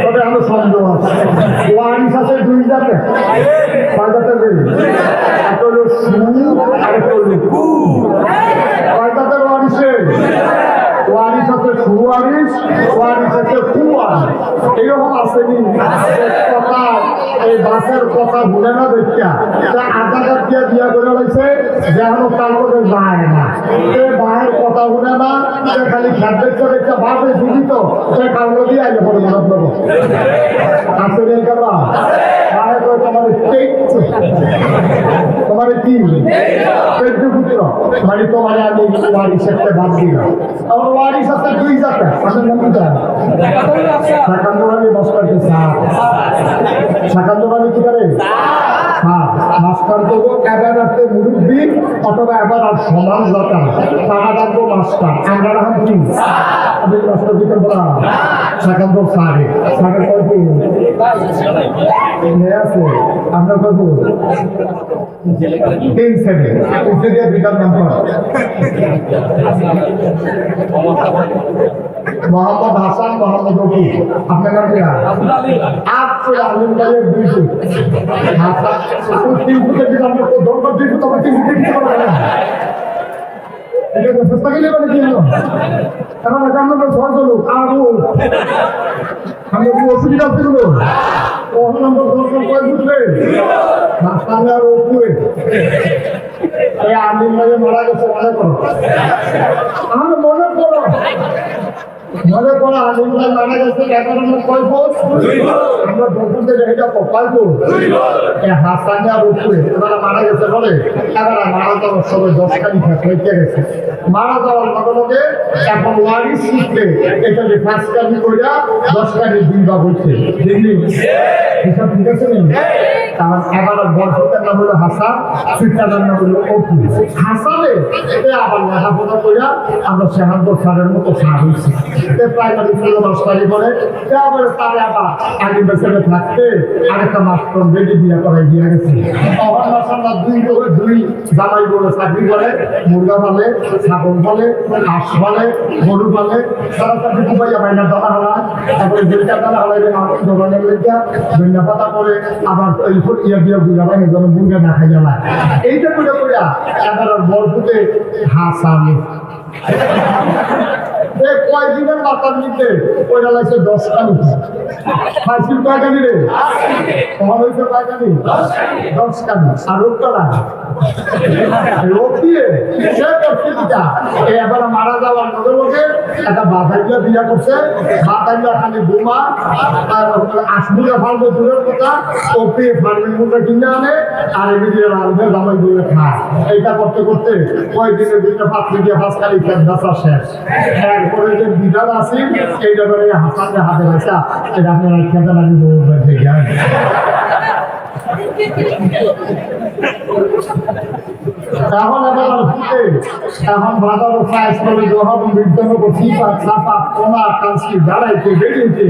তবে আমি সন্দেহ আছে ওয়ারিস আছে দুই জাতে কয় জাতের একটা হলো সু আর একটা হলো কু কয় জাতের ওয়ারিসে ওয়ারিস আছে সুওয়ারিস ওয়ারিস আছে কুওয়ারিস এরকম আসেনি কথা এই বাসের কথা ভুলে না দেখা আধার কার্ড দিয়ে বিয়া করে রয়েছে যেন তার মধ্যে যায় না এ ভাইয়ের কথা ভুলে না সে খালি খাদ্যের চলে একটা ভাবে জীবিত সে কারণে দিয়ে আগে পরে মনে করবো আসেনি কেবা ভাইয়ের তোমার তোমার কি পুত্র মানে তোমার আমি ওয়ারিস একটা বাদ দিলাম তখন ওয়ারিস আছে দুই জাতে আসেন না শাকান্দবাড়ি মাস্টার কি শাকান্দবাড়ি কি করে হ্যাঁ মাস্টার করবো এবার আসতে মুরব্বী অথবা এবার আর সমাজ দাতা তারা রাখবো মাস্টার আমরা রাখব কি আমি মাস্টার দিতে বলা শাকান্ত সারে সারের কত আছে আপনার কত 10-7 বিকাল নাম্বার মোহাম্মদ হাসান মোহাম্মদ রফি আপনার নাম কি আপনি আলিম ভাইয়ের দুই ফুট হাসান 3 ফুটের দিকে আমরা তো দরকার 2 ফুট আমরা 3 ফুট দিতে পারবো না এটা তো চেষ্টা করলে মানে কি হলো কারণ এটা আমরা সহজ হলো আরো আমরা কি অসুবিধা ছিল তখন আমরা দর্শন করে বুঝলে হাসান আর উপরে এই আলিম ভাইয়ের মারা গেছে মনে করো আমার মনে করো মনে করো আলিম ভাই মারা গেছে এখন আমরা কয় ফুট আমরা দর্শন থেকে এটা কয় ফুট এই হাসান আর উপরে এবার মারা গেছে বলে এবার মারা যাওয়ার সবাই 10 কানি হয়ে গেছে মারা যাওয়ার লগে লগে এখন ওয়ারিস সূত্রে এটা যে 5 কানি কইরা 10 কানি দুই ভাগ হচ্ছে দেখলি এসব ঠিক আছে না কারণ এবার বর্ষটার নাম হলো হাসান ফিরটার নাম হলো অপু হাসানে এটা আবার লেখাপড়া কইরা আমরা শেহানপুর স্যারের মতো স্যার হয়েছি প্রাইমারি স্কুলে মাস্টারি করে আবার তারে আবার আগে বেসে থাকতে আরেকটা মাস্টার বেডি বিয়ে করাই দিয়ে গেছে আবার মাসাল্লাহ দুই জামাই বলে চাকরি করে মুরগা পালে ছাগল পালে হাঁস পালে গরু পালে তারা চাকরি কুপাইয়া বাইনা দানা হালায় তারপরে দুইটা দানা হালাইবে মানুষ দোকানের লেগা ধন্যা পাতা করে আবার এই ইয়া দিয়ে বুঝাবাই যেন মুরগা না খাই জ্বালায় এইটা করে করিয়া এবার বরফুতে হাসানে কয়েকদিনের মাথার নিতে ওইটা লাগছে 10 কানি ফাইসিল কয় কানি রে তোমার হয়েছে কয় কানি 10 কানি আর রোগটা রোগিয়ে সে পরিস্থিতিটা এবার মারা যাওয়ার লগে লগে একটা বাধাইলা বিয়া করছে বাধাইলা খালি বোমা আর আসমুলে ফালবে দূরের কথা ওপি ফার্মিং মুখে কিনে আনে আর এদিকে রাঁধবে জামাই বলে খায় এইটা করতে করতে কয়েকদিনের ভিতরে 5 মিনিটে 5 কালি খেলা শেষ এরপরে যে বিধান আছে এইটা করে হাসানের হাতে রাখা এটা আপনারা খেতে লাগি বলতে গেলেন এখন এখন বাজার প্রাইস করে গ্রহণ বিজ্ঞান করছি ছাপা কোনা কাঁচি দাঁড়াইতে বেরিয়েছে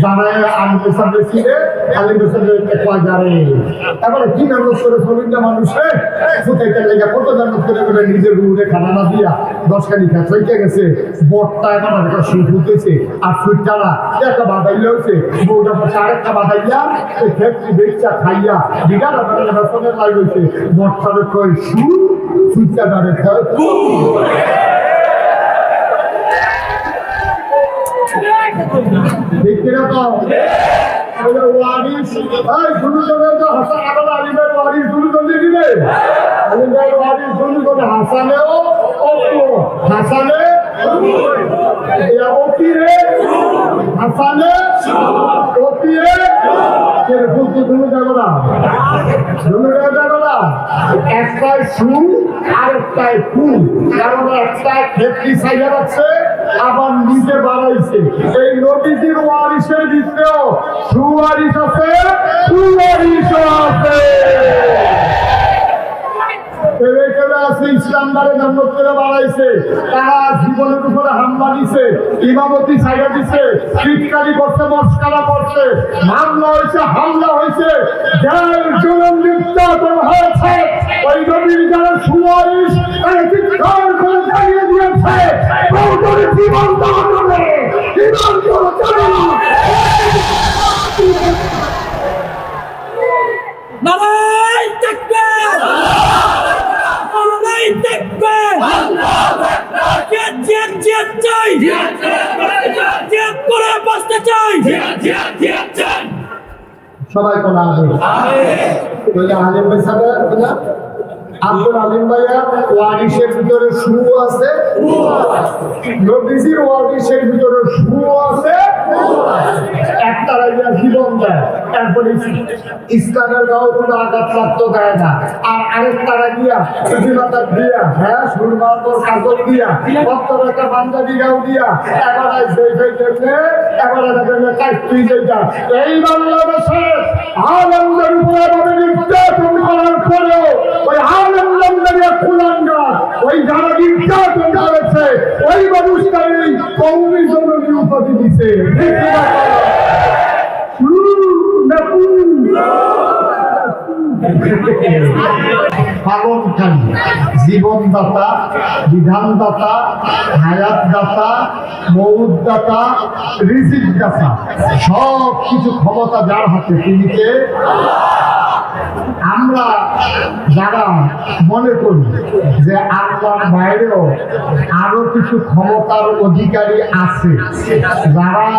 দাঁড়ায় আমি পেশা বেশিরে আমি পেশা কয় যারে তারপরে কি মেহনত করে চলুন না মানুষে ফুটাইতে লেগে কত মেহনত করে করে নিজের রুটে খানা না দিয়া 10 কানি খেয়ে গেছে বটটা এখন একটা সুখ হতেছে আর ফুটটারা একটা বাধাইলে হয়েছে বউটা পাশে আরেকটা বাধাইয়া ওই ফ্যাক্টরি বেচা খাইয়া বিঘা রাসনের লাইভ হয়েছে বটটারে কয় সু ফুটটা দাঁড়ে খায় দেখতে না তো ওয়ারিস এই শুরু করে তো হাসান আবার আলিমের ওয়ারিস শুরু করে দিলে আলিমের ওয়ারিস শুরু করে হাসানেও হাসানে ওপিরে হাসানে ওপিরে কে ফুলতে শুরু যাবো না একটাই ফুল আর একটাই ফুল কারণ একটা ক্ষেত্রে সাইডে আছে আবার নিচে বাড়াইছে এই নদীটির ওয়ারিসের ভিতরেও সুওয়ারিস আছে কুওয়ারিস আছে ইসলামদারে মেহনত করে বাড়াইছে তারা জীবনের উপরে হামলা দিছে ইমামতি সাইডা দিছে চিৎকারি করছে মস্কারা করছে মামলা হয়েছে হামলা হয়েছে যার জুলুম নির্যাতন হয়েছে ওই নবীর যারা সুওয়ারিস তারা চিৎকার করে দাঁড়িয়ে দিয়েছে জীবন দান করে জীবন চলে সবাই কোন আমিন। আলিম ভাই সাহেব না আব্দুল আলিম ভাইয়া ওয়ারিশের ভিতরে শু আছে, নবীজির ওয়ারিশের ভিতরে শু আছে, একটা রাইয়া জীবন দেয়, তারপরে ইসলামের গাও কোনো আঘাত প্রাপ্ত দেয় না, আর আরেকটা রাইয়া মাথা দিয়া হ্যাঁ সুরমার পর কাগজ দিয়া পত্তর একটা পাঞ্জাবি গাও দিয়া এবারে এবারে কাটতুই যেটা এই বাংলাদেশে আনন্দের উপরে নির্যাতন করার পরেও ওই ওই যারা নির্যাতন করেছে ওই মানুষটাই কৌমি জননী উপাধি দিছে। পালনকারী, জীবনদাতা, বিধানদাতা, হায়াতদাতা, মৌতদাতা, রিজিকদাতা, সব কিছু ক্ষমতা যার হাতে, তিনি কে? আমরা যারা মনে করি যে আল্লাহর বাইরেও আরো কিছু ক্ষমতার অধিকারী আছে, যারা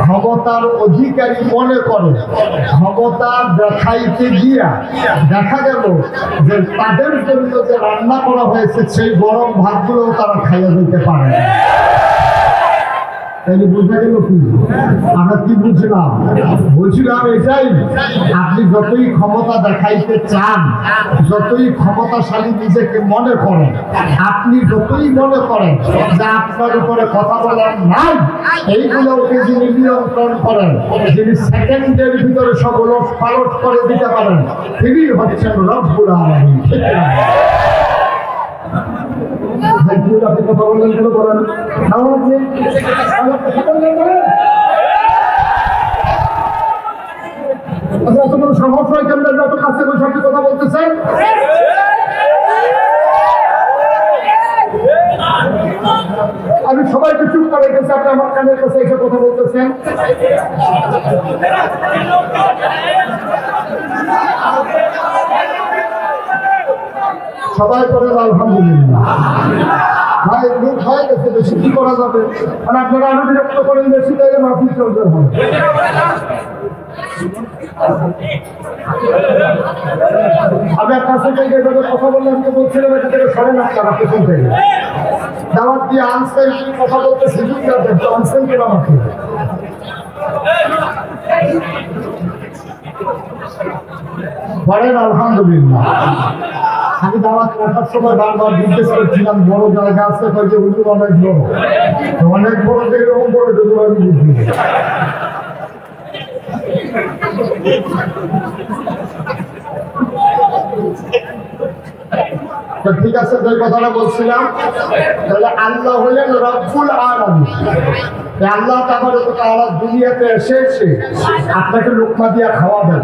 ক্ষমতার অধিকারী মনে করে, ক্ষমতা দেখাইতে গিয়া দেখা গেল যে তাদের জন্য যে রান্না করা হয়েছে সেই গরম ভাতগুলোও তারা খাইয়া দিতে পারে। তাহলে বোঝা গেল কি আমরা কি বুঝলাম? বলছিলাম এটাই, আপনি যতই ক্ষমতা দেখাইতে চান, যতই ক্ষমতাশালী নিজেকে মনে করেন, আপনি যতই মনে করেন যে আপনার উপরে কথা বলার নাই, এইগুলোকে যিনি নিয়ন্ত্রণ করেন, যিনি সেকেন্ডের ভিতরে সব ওলট পালট করে দিতে পারেন, তিনি হচ্ছেন রব্বুল আলামিন। আপনি কথা বললেন কেন বলেন? সাহস হয় কেমন যত কাছে বসে আপনি কথা বলতেছেন? আমি সবাইকে চুপ করে গেছি, আপনি আমার কানের কাছে এসে কথা বলতেছেন। সবাই করে আলহামদুলিল্লাহ। ভাই লোক হয়ে গেছে, বেশি কি করা যাবে? মানে আপনারা আরো বিরক্ত করেন বেশি, তাইলে মাফিক চলতে হবে। আমি আপনার সাথে কথা বললে আমি বলছিলাম এটা থেকে সরে না, আপনি শুনতে দাওয়াত দিয়ে আনসার কথা বলতে সুযোগ দেবেন, তো আনসার কেন আমাকে বলেন আলহামদুলিল্লাহ। আমি দাওয়াত রাখার সময় বারবার জিজ্ঞেস করছিলাম বড় জায়গা আছে, হয়তো হুজুর অনেক বড়, অনেক বড় যে এরকম বড় হুজুর আমি বুঝি। ঠিক আছে, যে কথাটা বলছিলাম, তাহলে আল্লাহ হলেন রব্বুল আলামিন। আল্লাহ তাবারক ওয়া তাআলা দুনিয়াতে এসেছে আপনাকে লোকমা দিয়া খাওয়াবেন।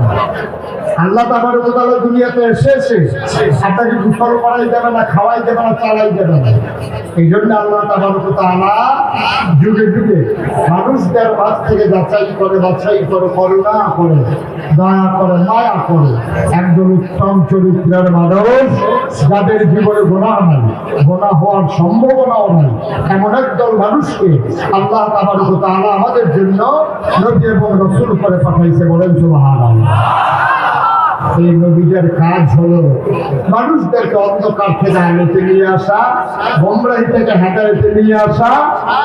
আল্লাহ তাবারক ওয়া তাআলা দুনিয়াতে এসেছে আপনাকে গোসল করাই দেবে না, খাওয়াই দেবে না, চালাই দেবে না। এই জন্য আল্লাহ তাবারক ওয়া তাআলা যুগে যুগে মানুষদের মাঝ থেকে বাছাই করে করুণা করে, দয়া করে, মায়া করে একজন উত্তম চরিত্রের মানুষ, যাদের জীবনে গুনাহ নাই, গুনাহ হওয়ার সম্ভাবনাও নাই, এমন একদল মানুষকে আল্লাহ তাবারক ওয়া তাআলা আমাদের জন্য নবী এবং রাসূল করে পাঠাইছে। বলেন সুবহানাল্লাহ। এই নবীদের কাজ হলো মানুষদেরকে অন্ধকার থেকে আলোতে নিয়ে আসা, গোমরাহি থেকে হেদায়েতে নিয়ে আসা,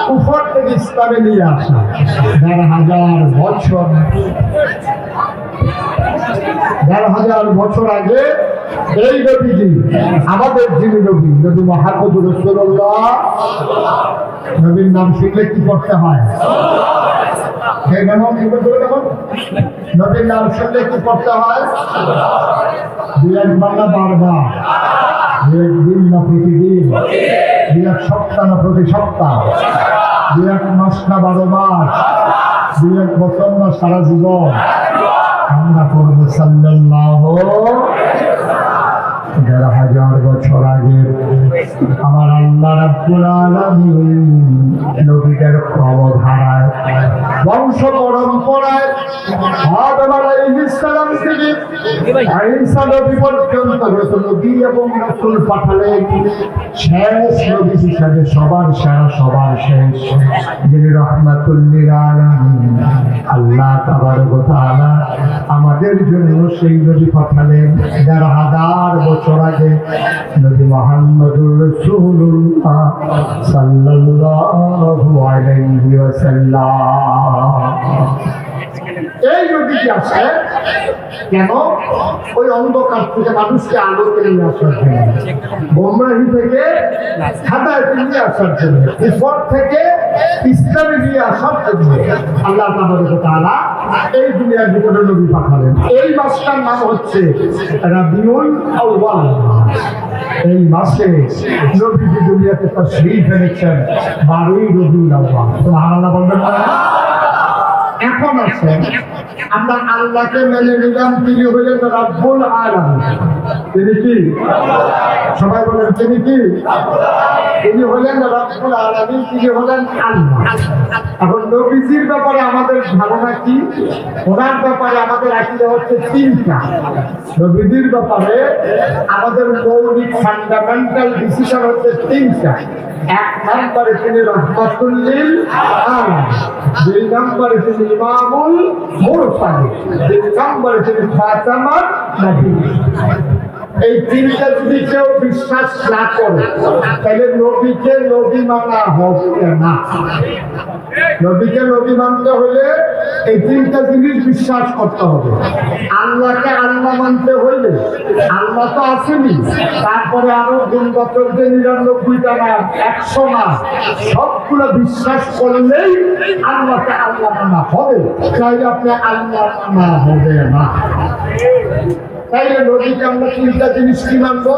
কুফর থেকে ইসলামে নিয়ে আসা। ১,৫০০ বছর আগে এই নবীজি, আমাদের যিনি নবী, নবী মুহাম্মদুর রাসূলুল্লাহ, নবীর নাম শুনলে কি করতে হয়? নবীর নাম শুনলে কি করতে হয়? দুই একবার না বারবার, দুই একদিন না প্রতিদিন, দুই এক সপ্তাহ না প্রতি সপ্তাহ, দুই এক মাস না 12 মাস, দুই এক বছর না সারা জীবন আমরা করবো সাল্লাল্লাহু। ১,৫০০ বছর আগে আমার আল্লাহ রাব্বুল আলামিন নবীদের ক্রমধারায় বংশ পরম্পরায় আদম আলাইহিস সালাম থেকে ঈসা নবী পর্যন্ত নবী এবং রাসূল পাঠালেন শেষ নবী হিসেবে সবার সেরা সবার শেষ যিনি রাহমাতুল লিল আলামিন আল্লাহ তাবারক ওয়া তাআলা আমাদের জন্য সেই নবী পাঠালেন ১,৫০০ বছর আগে নবী মুহাম্মদুর রাসূলুল্লাহ সাল্লাল্লাহু আলাইহি ওয়াসাল্লাম। এই নবীজি আসে কেন? ওই অন্ধকার থেকে মানুষকে আলোকে নিয়ে আসার জন্য, গোমরাহি থেকে হেদায়েতে নিয়ে আসার জন্য, বিপদ থেকে ইসলামে নিয়ে আসার জন্য আল্লাহ তাবারক ওয়া তাআলা এই দুনিয়ার ভিতরে নবী পাঠালেন। এই মাসটার নাম হচ্ছে রাবিউল আউয়াল। এই মাসে নবীজি দুনিয়াতে তাশরীফ এনেছেন 12ই রবিউল আউয়াল। সুবহানাল্লাহ বলবেন না? এখন আছে আমরা আল্লাহকে মেনে নিলাম, তিনি হলেন রাব্বুল আলামিন। তিনি কি? সবাই বলেন তিনি কি? তিনি হলেন রাব্বুল আলামিন, তিনি হলেন আল্লাহ। এখন নবীজির ব্যাপারে আমাদের ধারণা কি? ওনার ব্যাপারে আমাদের আকীদা হচ্ছে তিনটা। নবীজির ব্যাপারে আমাদের মৌলিক ফান্ডামেন্টাল ডিসিশন হচ্ছে তিনটা। এক নম্বরে তিনি রাহমাতুল লিল আলামিন, দুই নম্বরে তিনি ইমামুল মুরসালিন, তিন নম্বরে তিনি খাতামুন নবিয়্যিন। এই তিনটা যদি কেউ বিশ্বাস না করে তাহলে নবীকে নবী মানা হবে না। নবীকে নবী মানতে হলে এই তিনটা জিনিস বিশ্বাস করতে হবে। আল্লাহকে আল্লাহ মানতে হইলে আল্লাহ তো আসেনি, তারপরে আরো 2 বছর যে 99টা না 100 না সবগুলো বিশ্বাস করলেই আল্লাহকে আল্লাহ মানা হবে, তাই আপনি আল্লাহ মানা হবে না। তাইলে নবীকে আমরা তিনটা জিনিস কি মানবো?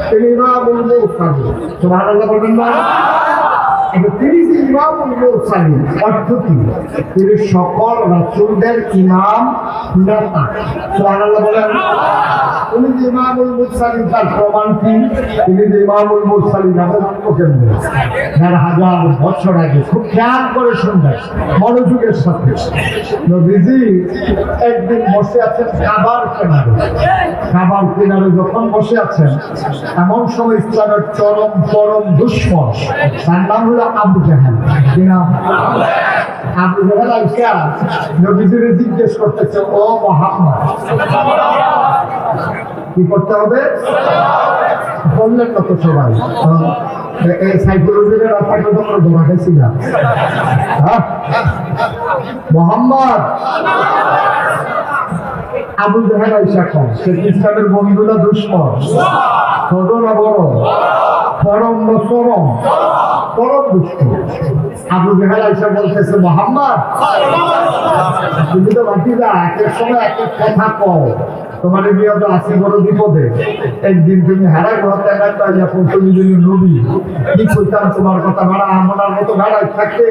তিনি ইমামুল মুরসালিন। সুবহানাল্লাহ বলবেন না? তিনি যে ইমামুল মুরসালিন অর্থ কি? তিনি সকল রাসূলদের ইমাম নেতা। সুবহানাল্লাহ বলেন। তিনি যে ইমামুল মুরসালিন তার প্রমাণ কি? তিনি যে ইমামুল মুরসালিন আমাদের কেন ১,৫০০ বছর আগে খুব খেয়াল করে শুনবেন মনোযোগের সাথে। নবীজি একদিন বসে আছেন কাবার কিনারে যখন বসে আছেন এমন সময় ইসলামের চরম পরম দুশমন, তার নাম হলো আবু জাহেল। কি নাম? আবু জাহেল আইসা নবীজিকে জিজ্ঞেস করতেছে, ও মুহাম্মদ কি করতে হবে? বললেন না তো সবাই। এই সাইকোলজির আপনাকে তো কোনো ধোঁকা খাইছি না। মুহাম্মদ আবু জাহেল আইসা কম, সে ইসলামের বন্ধুরা দুশমন, ছোট না বড়, পরম না চরম, পরম দুষ্ট। আবু জাহেল আইসা বলতেছে, মুহাম্মদ তুমি তো ভাতিজা, একের সময় এক এক কথা কও, তোমার বিয়ে তো আছে বড় বিপদে। একদিন তুমি হারাই ঘরতে এখন তুমি যদি নবী কি করতাম তোমার কথা ভাড়া আমার মতো ভাড়ায় থাকতে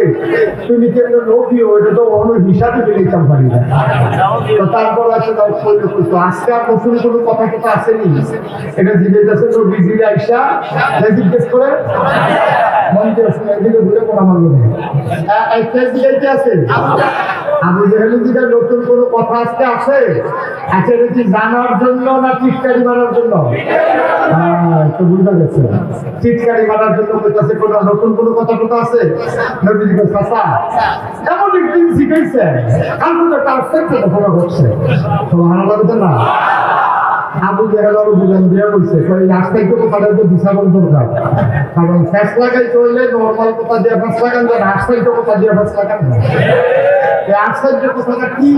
তুমি কেন নবী, ওইটা তো অন্য হিসাবে নিতাম পারি না। তো তারপর আছে করতো আজকে আর নতুন কোনো কথা কথা আসেনি, এটা জিজ্ঞেস আছে নবী জিরে আইসা জিজ্ঞেস করে মন্দির আছে এদিকে ঘুরে কোনো আমার লোক আছে। আবু জাহেলের দিকে নতুন কোনো কথা আজকে আছে? আচ্ছা, এটা কি জানার জন্য না টিটকারি মারার জন্য? তো বুঝতে গেছে টিটকারি মারার জন্য বলতেছে কোনো নতুন কোনো কথা কথা আছে? নবীজিকে চাচা এমন একদিন শিখাইছে কারণ তার ক্ষেত্রে ঘটনা ঘটছে। তো ভালো লাগবে না? আবু জাহেল আরো বুঝান দিয়ে বলছে রাস্তায় তো কথাটা তো বিশাল দরকার, কারণ ফ্যাস লাগাই চললে নর্মাল কথা দিয়ে ফ্যাস লাগান যায়, রাস্তায় তো কথা দিয়ে ফ্যাস লাগান যায়। আশ্চর্য কথাটা কি?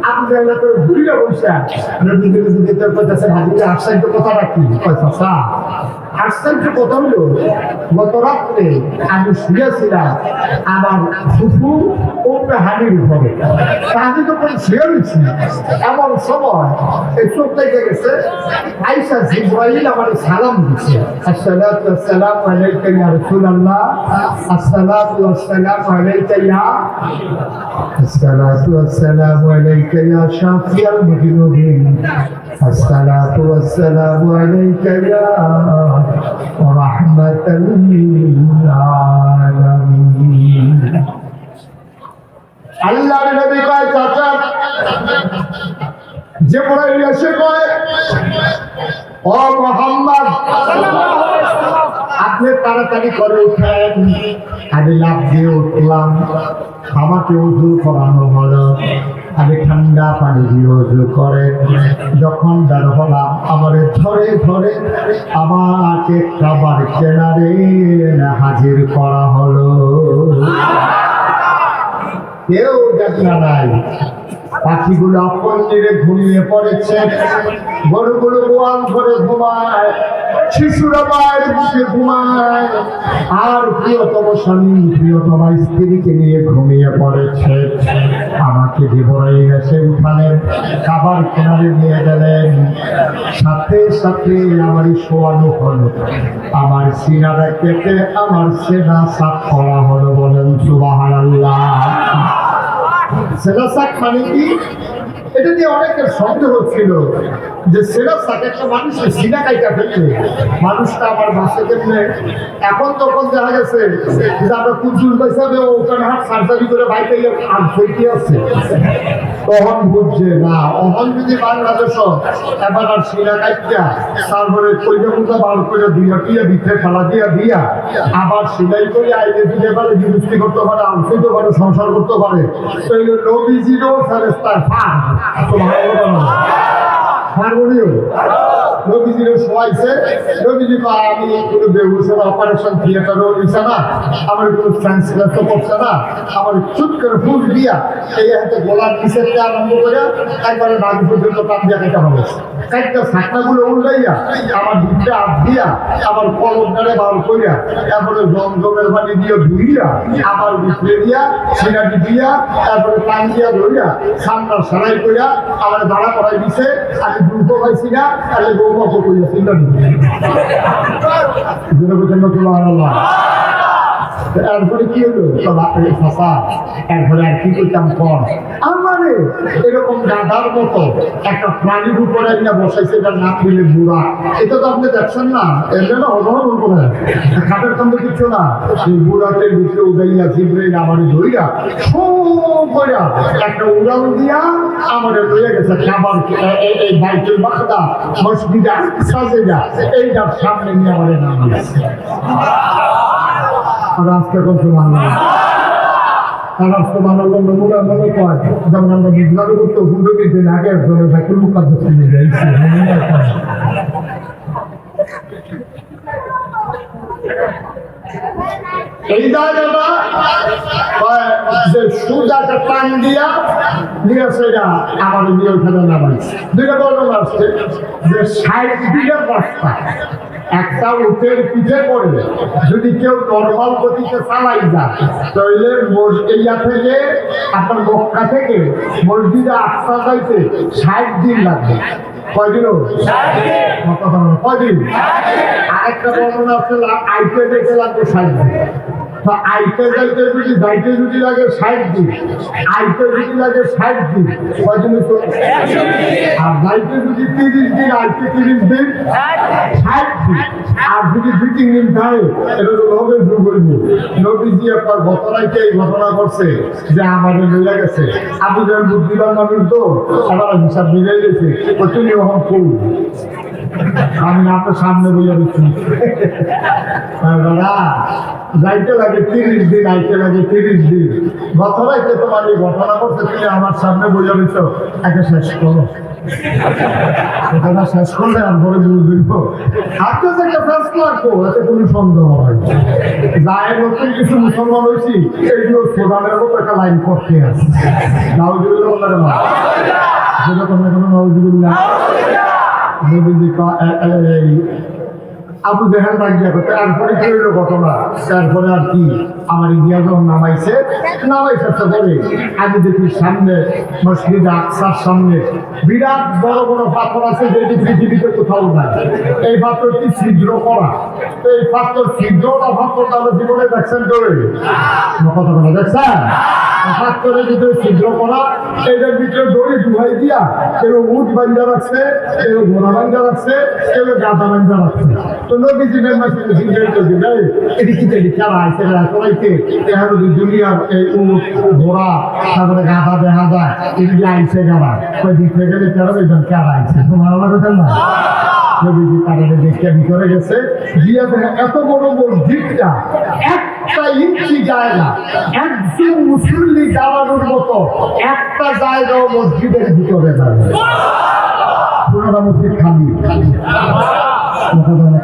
আবু জাহেল তো ঘুরে বসে নবীজিকে জিজ্ঞেস করতেছে, হাজির আশ্চর্য কথাটা কি? চাচা আশ্চর্য কথা হলো গত রাত্রে আমি শুয়েছিলাম আমার ফুফু ওপরে হানির উপরে, আমি যখন শুয়ে রয়েছি এমন সময় এই চোখ লেগে গেছে, আয়েশা জিবরাইল আমার সালাম দিচ্ছে, আসসালাতু ওয়াসসালামু আলাইকা ইয়া রাসূলুল্লাহ, আসসালাতু ওয়াসসালামু আলাইকা ইয়া আসসালাতু ওয়াসসালামু আলাইকা ইয়া শাফিয়াল মুজরিমিন, আসসালাতু ওয়াসসালামু আলাইকা ইয়া রাহমাতাল লিল আলামিন। আল্লাহর নবী কয় চাচা যে পড়াই এসে কয় ও মুহাম্মদ আপনি তাড়াতাড়ি করে উঠেন। আমি লাফ দিয়ে উঠলাম, আমাকে উজু করানো হলো। আমি ঠান্ডা পানি দিয়ে উজু করে যখন বের হলাম, আমার ধরে ধরে আমাকে খাবার কেনারে হাজির করা হলো। কেউ দেখা নাই, পাখিগুলো আপন নিরে ঘুমিয়ে পড়েছে, গরুগুলো গোয়াল ঘরে ঘুমায়, শিশুরা মায়ের বুকে ঘুমায়, আর প্রিয়তম স্বামী প্রিয়তমা স্ত্রীকে নিয়ে ঘুমিয়ে পড়েছে। আমাকে জিবরাইল এসে উঠালেন, খাবার কেনারে নিয়ে গেলেন। সাথে সাথে আমার শোয়ানো হলো, আমার সিনারা কেটে আমার সেনা সাফ করা হলো। বলেন সুবহানাল্লাহ। সেনা সাক মানে কি? এটা নিয়ে অনেকের সন্দেহ ছিল যে সেনা সাক একটা মানুষের সিনা কাইটা ফেললে মানুষটা আমার বাসে কেমনে। এখন তখন দেখা গেছে যে আমরা কুচুর হিসাবে ওখানে হাত সার্জারি করে বাইকে আর ফেলতে আছে, তখন বুঝছে না। অহন যদি বাংলাদেশ এবার আর সিনা কাইটা তারপরে কইটা মুখা বার করে দিয়া টিয়া ভিতরে ফেলা দিয়া দিয়া আবার সিলাই করে আইলে দিতে পারে, বিরুষ্টি করতে পারে, আনসিতে পারে, সংসার করতে পারে। তো এই নবীজিরও ফেরেশতার ফাঁক নবীজিরও শোয়াইছে। নবীজি আমি কোনো বেহুশের অপারেশন থিয়েটারও দিছে না, আমার কোনো ট্রান্সফার তো করছে না, আমার চুট করে ফুল দিয়া এই হাতে গোলার নিচের আরম্ভ করে একবারে নাগি পর্যন্ত কাম দিয়া কেটে হবে। একটা ছাকনাগুলো উল্টাইয়া আমার ভিতরে হাত দিয়া আমার কলমটারে বার করিয়া তারপরে জমজমের পানি দিয়ে ধুইয়া আবার ভিতরে দিয়া সিনাটি দিয়া তারপরে পান দিয়া ধরিয়া সামনার সারাই করিয়া আমার দাঁড়া করাই দিছে। আমি দ্রুত পাইছি না, তাহলে বৌমা করিয়া চিন্তা এরপরে কি হলো ফাঁসা, এরপরে আর কি করতাম কর আমারে এরকম গাধার মতো একটা প্রাণীর উপরে একটা বসাইছে, এটার নাম দিলে বুড়া। এটা তো আপনি দেখছেন না, এর জন্য অনহন করে খাটের কামড়ে কিছু না। সেই বুড়াকে ভিতরে উদাইয়া জিব্রাইল আমার ধইয়া কইরা একটা উড়াল দিয়া আমারে লইয়া গেছে খাবার এই বাইতুল মাকদাস মসজিদে সাজেদা এইটার সামনে নিয়ে আমারে নাম দিয়েছে। আর আজকে কোন সুবহানাল্লাহ, তারা সুবহানাল্লাহ নমুনা মনে কয় যেমন আমরা বিজ্ঞান করতে হুন্ডো দিতে আগে ধরে বাইতুল মুকাদ্দাস নিয়ে যাইছি। এই জায়গাটা যে সুজাটা টান দিয়া নিয়ে সেটা আমার নিয়ে ওখানে নামাইছে। দুইটা বর্ণনা আসছে যে ৬০ দিনের রাস্তা একটা উটের পিঠে পড়ে যদি কেউ নর্মাল গতিতে চালাই যায় তাহলে ইয়া থেকে আপনার মক্কা থেকে মসজিদে আসতে যাইতে ৬০ দিন লাগবে। কয়দিন? কয়দিন? আরেকটা বর্ণনা আছে আইতে যেতে লাগবে ৬০ দিন। আইতে যাইতে যদি যাইতে যদি লাগে ৬০ দিন, আইতে যদি লাগে ৬০ দিন, কয়দিন? আর যাইতে যদি ৩০ দিন, আইতে ৩০ দিন, ৬০ দিন। আর যদি ২-৩ দিন থাকে এটা তো নবের যুগ হইব। নবীজি একবার ঘটনাকে এই ঘটনা করছে যে আমাদের লইয়া গেছে আবু জাহেল বুদ্ধিমান মানুষ তো আবার হিসাব মিলাই গেছে, তুমি ওখান ফুল আমি আপনার সামনে বইয়া দিচ্ছি। দাদা যাইতে লাগে ৩০ দিন, আইতে লাগে ৩০ দিন। ঘটনাইতে তোমার এই ঘটনা করছে, তুমি আমার সামনে বইয়া দিচ্ছ, একে শেষ করো। শেষ করলে আর পরে বুঝব আপনি যে একটা ফেসলা করবো এতে কোনো সন্দেহ হয়। যায় নতুন কিছু মুসলমান হয়েছি এইগুলো সোদানের মতো একটা লাইন করতে আছে। নাউজুবিল্লাহ বলার মা যেটা তোমরা কোনো নাউজুবিল্লাহ আবু জাহেল বাগিয়া করতে। তারপরে কি হইল ঘটনা? তারপরে আর কি আমার ইন্ডিয়া যখন নামাইছে পরে আমি দেখি সামনে মসজিদ আকসার সামনে বিরাট বড় বড় পাথর আছে যেটি পৃথিবীতে কোথাও নাই। এই পাথরটি ছিদ্র করা, তো এই পাথর ছিদ্রটা পাথরটা আমরা জীবনে দেখছেন করে কথা বলা দেখছেন? পাথরের ভিতরে ছিদ্র করা, এদের ভিতরে দড়ি ডুবাই দিয়া কেউ উঠ বান্ধা রাখছে, কেউ ঘোড়া বান্ধা রাখছে, কেউ গাধা বান্ধা রাখছে। তো নবীজি মেম্বারশিপ জিজ্ঞেস করছি ভাই এদিকে খেলা আছে সবাইকে এখন দুনিয়ার এই উট ঘোড়া তারপরে গাধা দেখা যায় এদিকে আইসে গাড়া ওই দিক থেকে গেলে কেন একজন খেলা আইসে তোমার কথা না নবীজি তাদের দেখে ভিতরে গেছে গিয়ে এত বড় মসজিদটা একটা ইঞ্চি জায়গা একজন মুসল্লি দাঁড়ানোর মতো একটা জায়গাও মসজিদের ভিতরে যায় পুরোটা মসজিদ খালি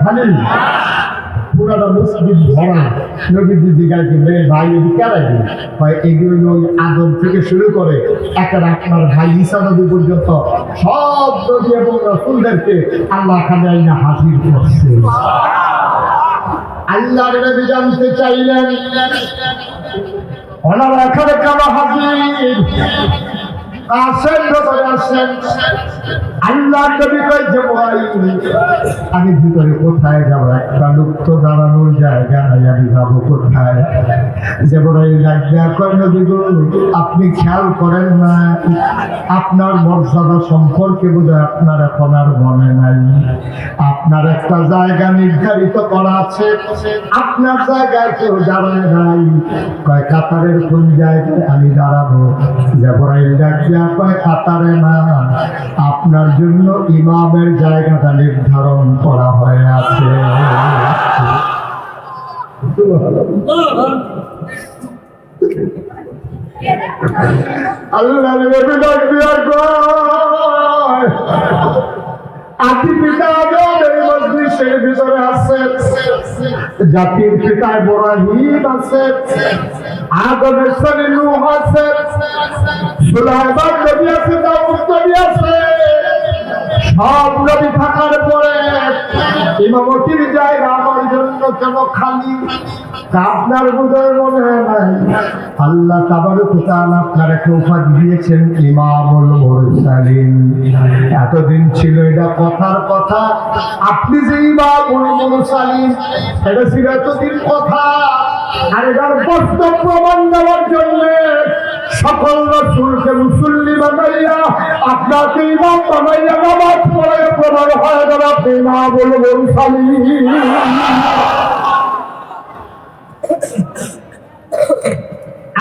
খালি পুরাটা মসজিদ ভরা নবীজি জিজ্ঞাসা ভাই এদিকে কেন ভাই এগুলো ওই আদম থেকে শুরু করে একের আপনার ভাই ঈসা নবী পর্যন্ত সব নবী এবং রাসূলদেরকে আল্লাহ খানে আইনা হাজির করছে আল্লাহর নবী জানতে চাইলেন ওনারা এখানে কেন হাজির আসেন ভেতরে আসেন আল্লাহ নবী কই যে ভাই আমি ভিতরে কোথায় যাব একটা লোক তো দাঁড়ানোর জায়গা নাই আমি যাবো কোথায় যে বড়াই লাগবে কই নবী গো আপনি খেয়াল করেন না আপনার মর্যাদা সম্পর্কে বোধহয় আপনার এখন আর মনে নাই আপনার একটা জায়গা নির্ধারিত করা আছে আপনার জায়গায় কেউ দাঁড়ায় নাই কয় কাতারের কোন জায়গায় আমি দাঁড়াবো যে বড়াই লাগবে কয় কাতারে না আপনার জন্য ইমামের জায়গাটা নির্ধারণ করা হয়ে আছে আল্লাহ আদি পিতা এই মজলিসের ভিতরে আছে জাতির পিতা ইব্রাহিম আছে আদমের ছেলে নূহ আছে সুলাইমান নবী আছে দাউদ নবী আছে সব নবী থাকার পরে ইমামতির জায়গা আমার জন্য কেন খালি আপনার বোধহয় মনে হয় নাই আল্লাহ তাবারক ওয়া তাআলা আপনার একটা উপাধি দিয়েছেন ইমামুল মুরসালিন এতদিন ছিল এটা কথার কথা আপনি যে ইমামুল মুরসালিন এটা ছিল এতদিন কথা আর এটার বাস্তব প্রমাণ দেওয়ার জন্য সকল রাসূলকে মুসল্লি বানাইয়া আপনাকে ইমাম বানাইয়া নামাজ পড়ে প্রমাণ হয়ে গেল আপনি ইমামুল মুরসালিন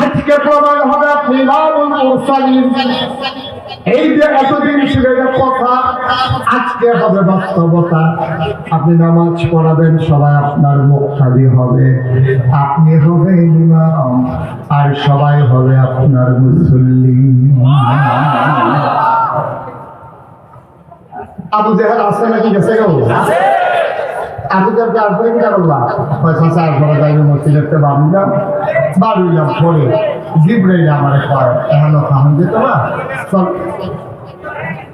আজকে প্রমাণ হবে আপনি ইমামুল মুরসালিন এই যে এতদিন ছিল কথা আজকে হবে বাস্তবতা আপনি নামাজ পড়াবেন সবাই আপনার মুক্তাদি হবে আপনি হবে ইমাম আর সবাই হবে আপনার মুসল্লি আবু জাহেল আছে নাকি গেছে গো আবু জাহেল আসবে কি আল্লাহ পয়সা চার বড় যাইবে মসজিদে বাড়িলাম পরে জিবরাইল আমারে কয় এখনো খাওয়ান যেত না চল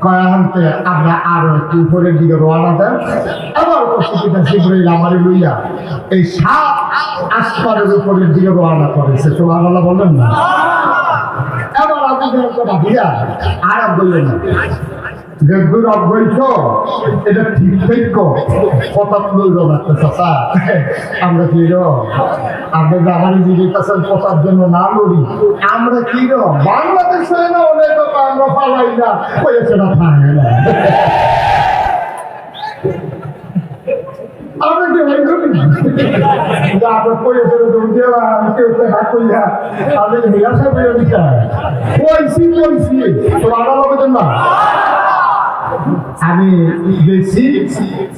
কয়ান্তে আমরা আরো একটু উপরের দিকে রওনা দেন আবার উপস্থিতিটা জিবরাইল আমারে লইয়া এই সাত আসমানের উপরের দিকে রওনা করেছে সুবহানাল্লাহ বলেন না এবার আবু জাহেল কথা দিয়া আরাম বললেন না যেগুলো অবৈধ এটা ঠিক থেকে কথা লইল না চাচা আমরা কি আমরা যে আমার জীবিকাছেন কথার জন্য না লড়ি আমরা কি বাংলাদেশে না অনেক আমরা পালাই না হয়েছে না থাকে না আমরা কি হয়ে যাবি আমরা পয়সা আমি কেউ হাত করিয়া আমি নিরাশা করে দিচ্ছি কইছি তো আমার লোকের না আমি দেখছি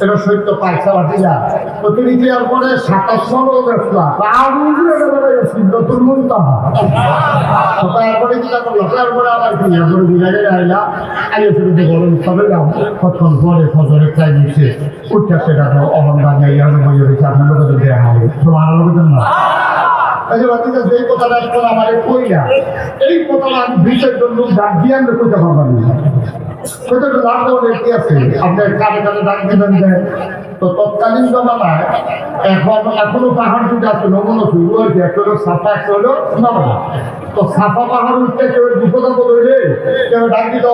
এটা সত্য পাইসা বাটিলা তো তিনি দেওয়ার পরে 27 বেসলাম নতুন মনটা তারপরে কিনা করলো তারপরে আবার কি তারপরে বিরাগে আইলা আইয়া শুরুতে গরম সবে যাও কতক্ষণ পরে ফজরে খাই দিচ্ছে উঠতে সেটা তো অহন দাঁড়িয়ে ইয়ানো বই রয়েছে আপনার লোকেদের দেওয়া হয় তো ভালো লোকেদের না এই কথাটা এখন আমার কইলা এই কথাটা আমি ভিসের জন্য ডাক দিয়ে আমরা কইতে পারবো না লাভ কি আছে আপনার কানে কানে ডাক দিবেন যে তো তৎকালীন জমানায় এখনো পাহাড় দুটো আছে নমুনা শুরু হয়েছে একটা হলো সাফা একটা হলো নমনা তো সাফা পাহাড় উঠতে কেউ বিপদ হইলে কেউ ডাক দিত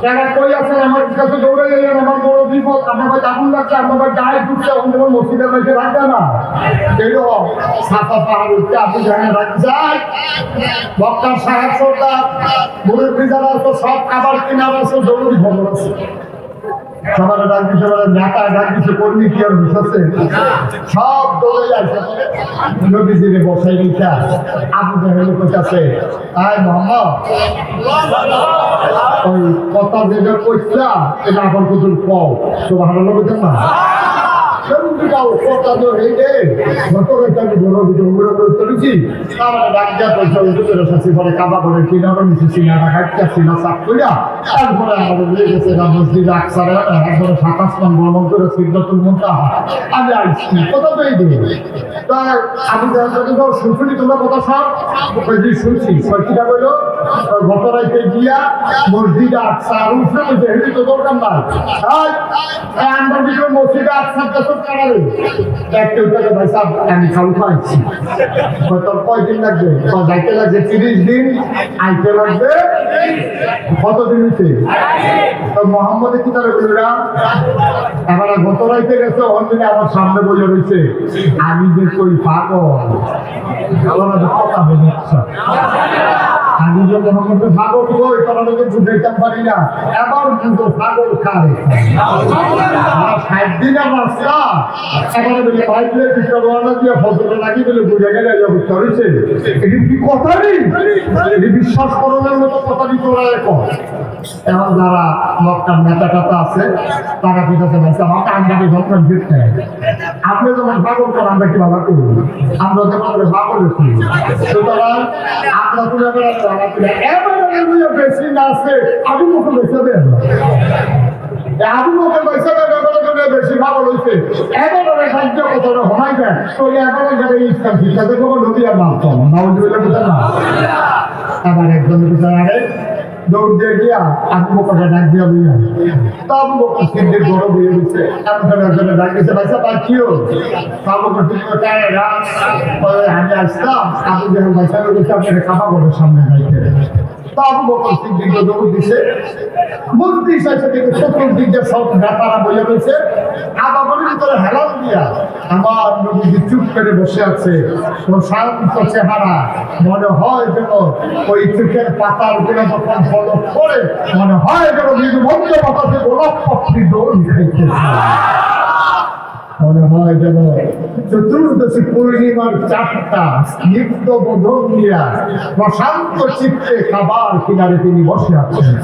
যারা কই আছেন আমার কাছে দৌড়ে গেলেন আমার বড় বিপদ আপনার ভাই আগুন লাগছে আপনার ভাই গায়ে ঢুকছে অন্য মসজিদের মধ্যে রাখবে না এইরকম সাফা পাহাড় উঠতে আপনি যেখানে রাখ যায় বক্তার সাহেব সর্দার মুরব্বী যারা তো সব খাবার কিনার আছে জরুরি খবর আছে সবার ডাক দিচ্ছে, সবার নেতা ডাক দিচ্ছে, কর্মী কি আর বুঝাচ্ছে, সব দলে যাচ্ছে নবীজিরে বসাই দিচ্ছে। আবু জাহেল কইতাছে, আয় মোহাম্মদ, ওই কথা যেটা কইছা এটা এখন কুতুল কও, সুবহানাল্লাহ বলছেন না? কথা তো এই রে গত রাতে আমি বড় ভিডিও করে চলেছি, আমার ডাক্তার পয়সা উঠে শাসি করে কাবা করে কিনারও নিচে সিনারা খাইতে সিনা সাফ কইরা তারপরে আমাদের নিয়ে গেছে মসজিদ আকসারে একবারে 27 মান ভ্রমণ করে সিদ্ধাতুল মুনতাহা আমি আসছি কথা তো এই দিকে। তাই আমি যখন শুনছি তোমরা কথা সব শুনছি কয়েকটা বললো গত রাতে গিয়া মসজিদ আকসা আর উঠে বলছে হেঁটে তো দরকার নাই, আমরা ভিতরে মসজিদ আকসার কাছে কারারে একটা উঠে ভাই সাহেব আমি খাল খাইছি কত কয়দিন লাগবে, যাইতে লাগবে 30 দিন, আইতে লাগবে কতদিন হয়েছে। তো মোহাম্মদ কি তার বলরা এবার গত রাইতে গেছে অন্যদিনে আমার সামনে বলে রয়েছে, আমি যে কই পাগল কথা বলে আমি যে মোহাম্মদের পাগল কই তোমাকে বুঝাইতে পারি না, এবার কিন্তু পাগল খায় 60 দিন আমার এবারে বলে বাইরে কিছু রওনা দিয়ে ফজরে লাগি বলে বুঝে গেলে অবস্থা হয়েছে। এটি কি কথা নেই, এটি বিশ্বাস করার মতো কথা দিতে ওরা এখন। এখন যারা মক্কার নেতা টাতা আছে তারা বুঝাতে পারছে আমাকে আমদানি ঘটনা দিতে, আপনি যখন পাগল করেন আমরা কি ভালো করি, আমরা যখন পাগল করি সুতরাং আমরা তুলে এবারে বেশি না আছে আমি মুখে বেঁচে দেন আবু বকর বেশি পাগল হয়েছে এবারে সাহায্য কথা হমাই দেন তো এবারে যাবে ইসলাম শিক্ষাতে কোনো নদী আর মানতো না আবার একজন বিচারে দৌড় দিয়ে গিয়া আবু বকরকে ডাক দিয়া বইয়া তো আবু বকর সিদ্দিক বড় হয়ে গেছে একজনে ডাক দিয়েছে ভাইসা পাচ্ছিও আবু বকর তুমি আমি আসলাম আবু জাহেল ভাইসা বলছে আপনাকে কাবা ঘরের সামনে যাইতে। আবু বকর সিদ্দিক দৌড় দিছে মন্ত্রী সাথে থেকে চতুর্দিক দিয়ে সব নেতারা বলে রয়েছে আবাবরের ভিতরে হেলান দিয়া আমার নবীজি চুপ করে বসে আছে, ওর শান্ত চেহারা মনে হয় যেন ওই চোখের পাতার উপরে যখন ফলক করে মনে হয় যেন নির্বন্ধ বাতাসে গোলাপ পক্ষী দৌড় খাইতেছে, মনে হয় যেন চতুর্দশী পূর্ণিমার চারটা নিত্য বোধন দিয়া প্রশান্ত চিত্তে খাবার কিনারে তিনি বসে আছেন।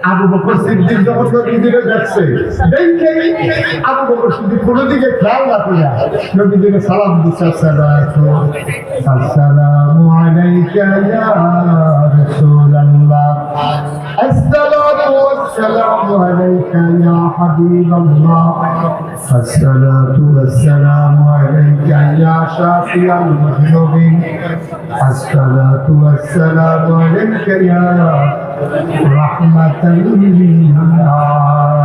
আবু বকর সিদ্দিক যখন নবীজিকে দেখছে দেখে আবু বকর সিদ্দিক কোনো দিকে খেয়াল রাখে না, নবীজিকে সালাম দিচ্ছে আসসালামু আলাইকা ইয়া রাসূলুল্লাহ আসসালাতু ওয়াসসালামু আলাইকা ইয়া হাবিবাল্লাহ আসসালাতু ওয়াসসালামু আলাইকা ইয়া শাফিয়াল মুযনিবিন আসসালাতু ওয়াসসালামু আলাইকা ইয়া রাহমাতাল লিল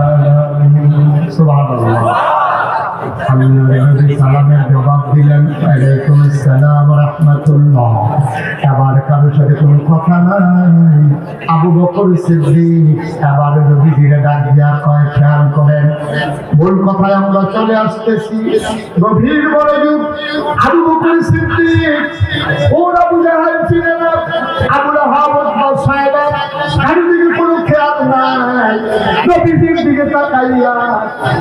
আলামিন। সুবহানাল্লাহ। সালামের জবাব দিলেন ওয়ালাইকুম আসসালাম ওয়া রাহমাতুল্লাহ। আবার কারোর সাথে কোনো কথা নাই। আবু বকর সিদ্দিক আবার নবীজিকে ডাক দিয়া কয় খেয়াল করেন ভুল কথায় আমরা চলে আসতেছি, গভীর মনোযোগ। আবু বকর সিদ্দিক ওর আবু জাহেল ছিল না, আবু লাহাব সাহেব চারিদিকে কোনো খেয়াল নাই, নবীজির দিকে তাকাইয়া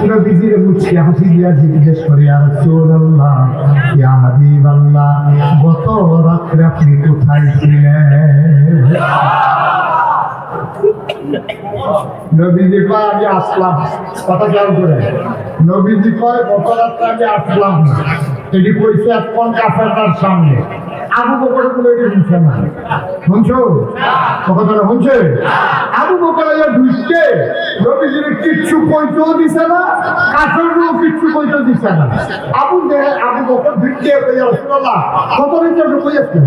নবীজির মুচকি হাসি দিয়া জিজ্ঞেস করে ইয়া রাসূলুল্লাহ ইয়া হাবিবাল্লাহ গত রাত্রে আপনি কোথায় ছিলেন? নবীজি কয় আমি আসলাম, কথা খেয়াল করে নবীজি কয় গত রাত্রে আমি আসলাম, এটি কইছে কোন কাফেরটার সামনে। আবু বকর বলে এটি শুনছে না, শুনছো কথাটা শুনছে? আবু বকর ঢুকছে নবীজির কিচ্ছু কইতেও দিছে না, কাফেরও কিচ্ছু কইতেও দিছে না। আবু বকর ঢুকছে রাসূলুল্লাহ কত রেখে কইছে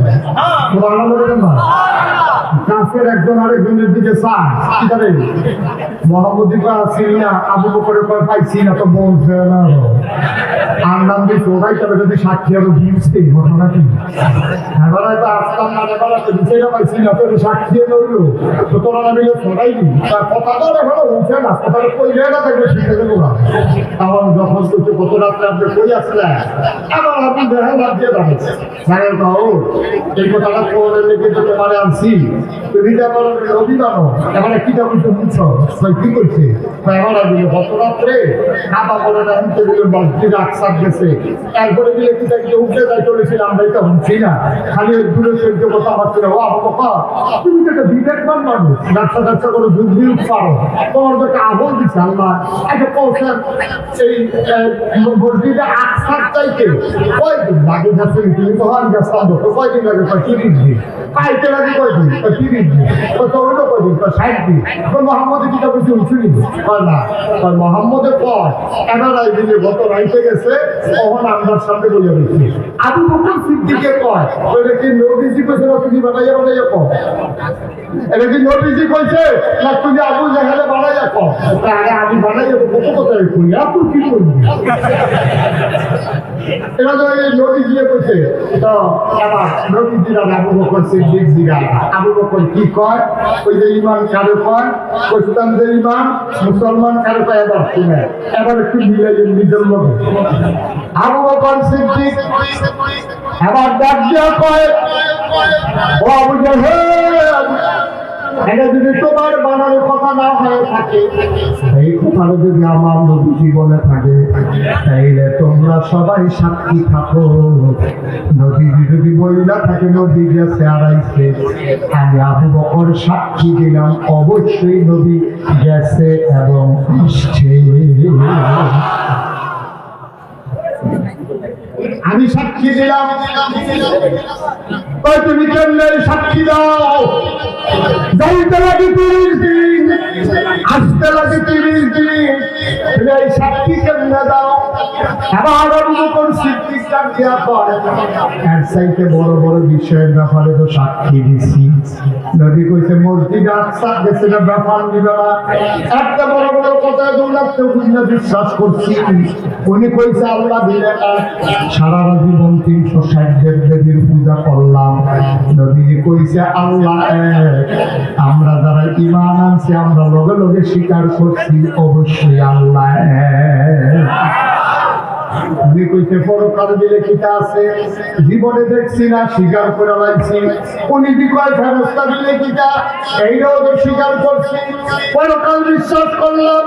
সুবহানাল্লাহ। কাফের একজন আরেকজনের দিকে চায় কি করে মোহাম্মদীকে আসি না, আবু বকরের পর পাইছি না, তো বলছে না আর নাম দিয়ে সবাই তবে যদি সাক্ষী আরো দিচ্ছে ঘটনা কি এবার হয়তো আসতাম না বেড়াতে বিষয়টা পাইছি না, তো সাক্ষী রইলো তো তোরা না মিলে সবাই দিই তার কথা তো এখনো উঠে না, কথাটা কইলে না থাকবে শিখে দেবো না। তখন যখন কিছু গত রাত্রে আপনি কই আসলেন এবার আপনি দেখা লাভ দিয়ে দাঁড়াচ্ছে স্যারের কাউ এই কথাটা কোলে লিখে তো তোমারে আনছি তুমি যা বলো নদী জানো এবার কিটা কিছু বুঝছো কি করছে এবার আমি গত রাত্রে খাতা করে না নিতে দিলে মসজিদ আকসার গেছে তারপরে গিয়ে কিটা গিয়ে উঠে যাই চলেছিল আমরা এটা বুঝছি না খালি ওই দূরে সহ্য কথা হচ্ছে না ও আবু বকর তুমি তো একটা বিবেকবান মানুষ ব্যবসা ব্যবসা করে বুঝবি পারো তোমার তো একটা আবল দিচ্ছে আল্লাহ একটা কৌশল সেই মসজিদে আকসার চাইতে কয়দিন লাগে যাচ্ছে তুমি তো হান গেছিলাম তো কয়দিন লাগে 30 দিন পাইতে লাগে কয়দিন 30 দিন তো হলো কয়দিন 60 দিন তো মোহাম্মদের কিটা বেশি উঠুনি না মোহাম্মদের পর এনারাই দিলে গত রাইতে গেছে তখন আমার সামনে বলে দিচ্ছি আবু বকর সিদ্দিকের পর ওইটা কি নবীজি কইছে না তুমি বানাইয়া বানাইয়া কো এটা কি নবীজি কইছে না তুমি আবু জাহেলে বানাইয়া কো আরে আমি বানাইয়া কত কোথায় কই আর তুই কি করবি এটা তো নবীজি কইছে তো আবার নবীজিরা আবু বকর সিদ্দিক জিগা আবু বকর কি কয় ওই যে ঈমান কারে কয় কইতাম যে ঈমান মুসলমান কারে কয় এবার শুনে এবার একটু মিলাইয়ে নিজের মধ্যে আবু বকর সিদ্দিক এবার ডাক দিয়া কয় ও আবু জাহেল এটা যদি তোমার বানানোর কথা না হয়ে থাকে এই কথাটা যদি আমার নবীজি বলে থাকে তাইলে তোমরা সবাই সাক্ষী থাকো নবীজি যদি বইলা থাকে নবী গেছে আড়াইছে আমি আবু বকর সাক্ষী দিলাম অবশ্যই নবী গেছে এবং আসছে আমি সাক্ষী দিলাম তুমি কেমনে সাক্ষী দাও যাইতে লাগে 30 দিন আসতে লাগে 30 দিন তুমি এই সাক্ষী কেমনে দাও আবার আবু বকর সিদ্দিক দিয়া কয় এর চাইতে বড় বড় বিষয়ের ব্যাপারে তো সাক্ষী দিছি নবী কইছে মসজিদে আকসা গেছে না ব্যাপার নিবে না একটা বড় বড় কথা দৌলাতে বুঝনা বিশ্বাস করছি উনি কইছে আল্লাহ দিলে সারা জীবন 360 দেবীর পূজা করলাম নবীজি কইছে আল্লাহ আমরা যারা ঈমান আনছি আমরা লগে লগে স্বীকার করছি অবশ্যই আল্লাহ উনি কইছে পরকাল দিলে কিটা আছে জীবনে দেখছি না স্বীকার করে লাইছি উনি বিকয় ফেরস্তা দিলে কিটা এইটাও তো স্বীকার করছি পরকাল বিশ্বাস করলাম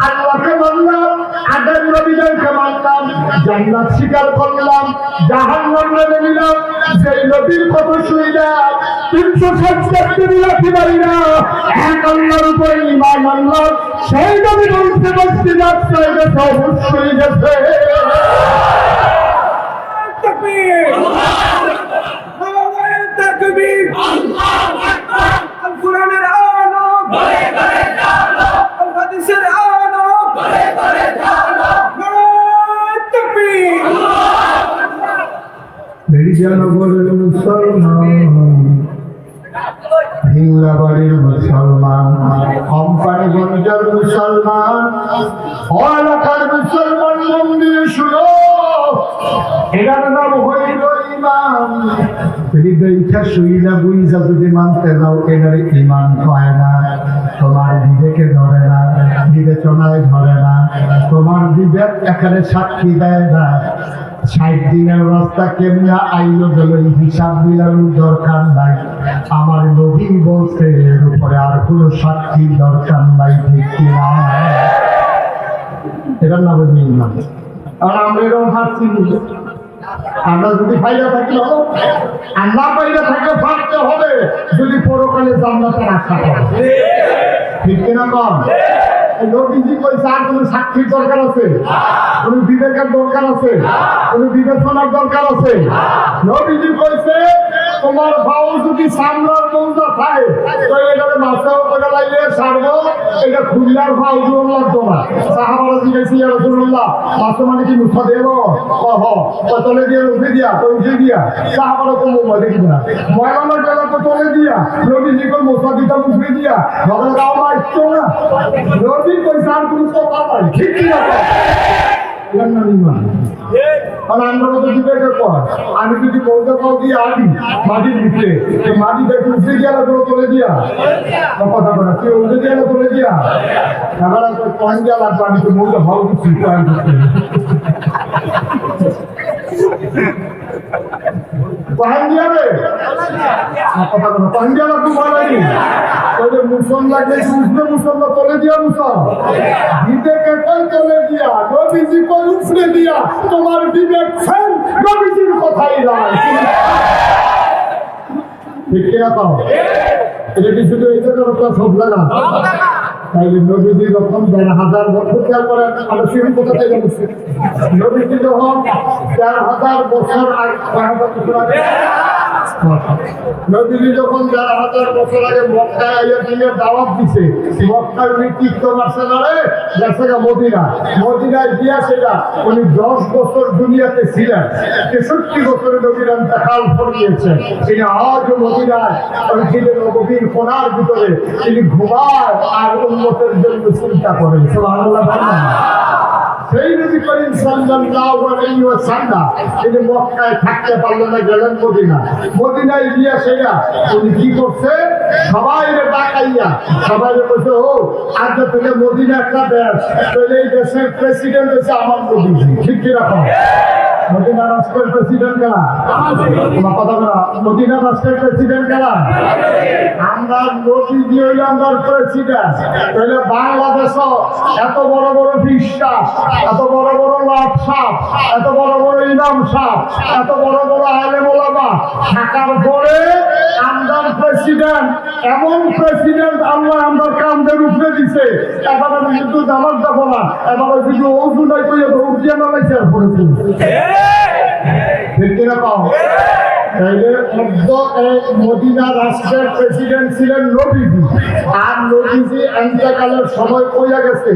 আল্লাহকে মানলাম আদম নবীদেরকে মানলাম জান্নাত স্বীকার করলাম জাহান্নাম মেনে নিলাম সেই নবীর কথা শুনলাম 360 দিন রাখতে পারি না এক আল্লাহর উপরে ঈমান আনলাম সেই নবী বলতে বলতে যাচ্ছে এটা অবশ্যই গেছে তাকবীর আল্লাহু তাকবীর আল্লাহু আকবার আল কোরআনের আলো ঘরে ঘরে আলো আল হাদিসের আলো ঘরে ঘরে আলো তাকবীর আল্লাহু আকবার বেরিয়ানগরের মুসলমান হিংলাবাড়ির মুসলমান কোম্পানিগঞ্জের মুসলমান এলাকার মুসলমান মন্দিরে শুনো এটার নাম হইল ইমান হৃদয়টা শুইলা বুঝা যদি মানতে যাও এটার ইমান হয় না তোমার বিবেকে ধরে না বিবেচনায় ধরে না তোমার বিবেক এখানে সাক্ষী দেয় না 60 দিনের রাস্তা কেমনে আইলো গেল হিসাব মিলানোর দরকার নাই আমার নবী বলছে এর উপরে আর কোনো সাক্ষীর দরকার নাই ঠিক কিনা এটার নাম ইমান আর আমরা এরকম হাসছি আমরা যদি ফাইদা থাকি হলো আর না ফাইদা থাকলে ফাঁকতে হবে যদি পরকালে জান্নাতের আশা করে ঠিক কিনা কম নবীজি কইছে আর কোনো সাক্ষীর দরকার আছে কোনো বিবেকের দরকার আছে কোনো বিবেচনার দরকার আছে নবীজি কইছে তোমার ভাও যদি সামলার মৌজা খায় তো এটাকে মাছটাও করে লাইলে সারবো, এটা খুললার ফাউজুর লাগতো না। সাহাবারা জিজ্ঞেস ইয়া রাসূলুল্লাহ, মাছ মানে কি মুখা দেব? তলে দিয়ে উঠে দিয়া তো উঠে দিয়া সাহাবারা তো মোবাইল দেখি না ময়লানোর গেলা তো তলে দিয়া নবীজি কই মুখা দিতাম উঠে দিয়া নগর গাও মারতো না। নবী কই সার তুমি তো পাবাই ঠিক কি না? আমি যদি বলতে পাও দিয়ে আদি মাটির ভিতরে মাটি দেখে উঠে গিয়ে তোলে দিয়া কথা বলা কেউ উঠে দিয়ে তোলে দিয়া এবার পয়েন্ট দেওয়া লাগবে। আমি তো বলতে ভালো কিছু মুসল্লা তোলে দিয়া উঠে দিয়া তোমার বিবেক নবীজির কথাই নাই ঠিক কিনা পাও? এটা কি শুধু এই জন্য সব লাগা তাইলে নবীজি যখন ১,৫০০ বছর খেয়াল করেন আমরা সেরকম কোথা থেকে জানছি নবীজি যখন ১,৫০০ বছর আগে নবীজি যখন ১,৫০০ বছর আগে মক্কায় আইয়া দিয়ে দাওয়াত দিছে মক্কায় উনি তীর্থ মারছে না রে গেছে মদিনায় দিয়া সেটা উনি ১০ বছর দুনিয়াতে ছিলেন ৬৩ বছরে নবীর ইন্তেকাল করিয়েছেন। তিনি আজও মদিনায় ওই ছিলেন নবীর কোণার ভিতরে তিনি ঘুমায় আর উম্মতের জন্য চিন্তা করেন। সুবহানাল্লাহ। সেই নবী করিম সাল্লাল্লাহু আলাইহি ওয়াসাল্লাম তিনি মক্কায় থাকতে পারলেন না, গেলেন মদিনায় গিয়া সেটা উনি কি করছে সবাইরে ডাকাইয়া সবাইরে বলছে ও আজ থেকে মদিনা একটা দেশ তাহলে এই দেশের প্রেসিডেন্ট হচ্ছে আমার নবীজি ঠিক কিরকম? মদিনা রাষ্ট্রের প্রেসিডেন্ট কারা? কথা বলা মদিনা রাষ্ট্রের প্রেসিডেন্ট কারা? আমরা নবীজি হইলে আমরা প্রেসিডেন্ট। তাহলে বাংলাদেশও এত বড় বড় বিশ্বাস, এত বড় বড় লাট সাপ, এত বড় বড় ইমাম সাপ, এত বড় বড় আলেম ওলামা থাকার পরে আমরা প্রেসিডেন্ট, এমন প্রেসিডেন্ট আল্লাহ আমরা কামদের উপরে দিছে। এবারে কিন্তু জামাত যাবো না, এবারে যদি ওজু নাই কইয়া দৌড়িয়ে নামাইছে আর পড়েছে ঠিক কিনা পাও? তাইলে মদিনা রাষ্ট্রের প্রেসিডেন্ট ছিলেন নবীজি আর নবীজি ইন্তেকালের সময় কইয়া গেছে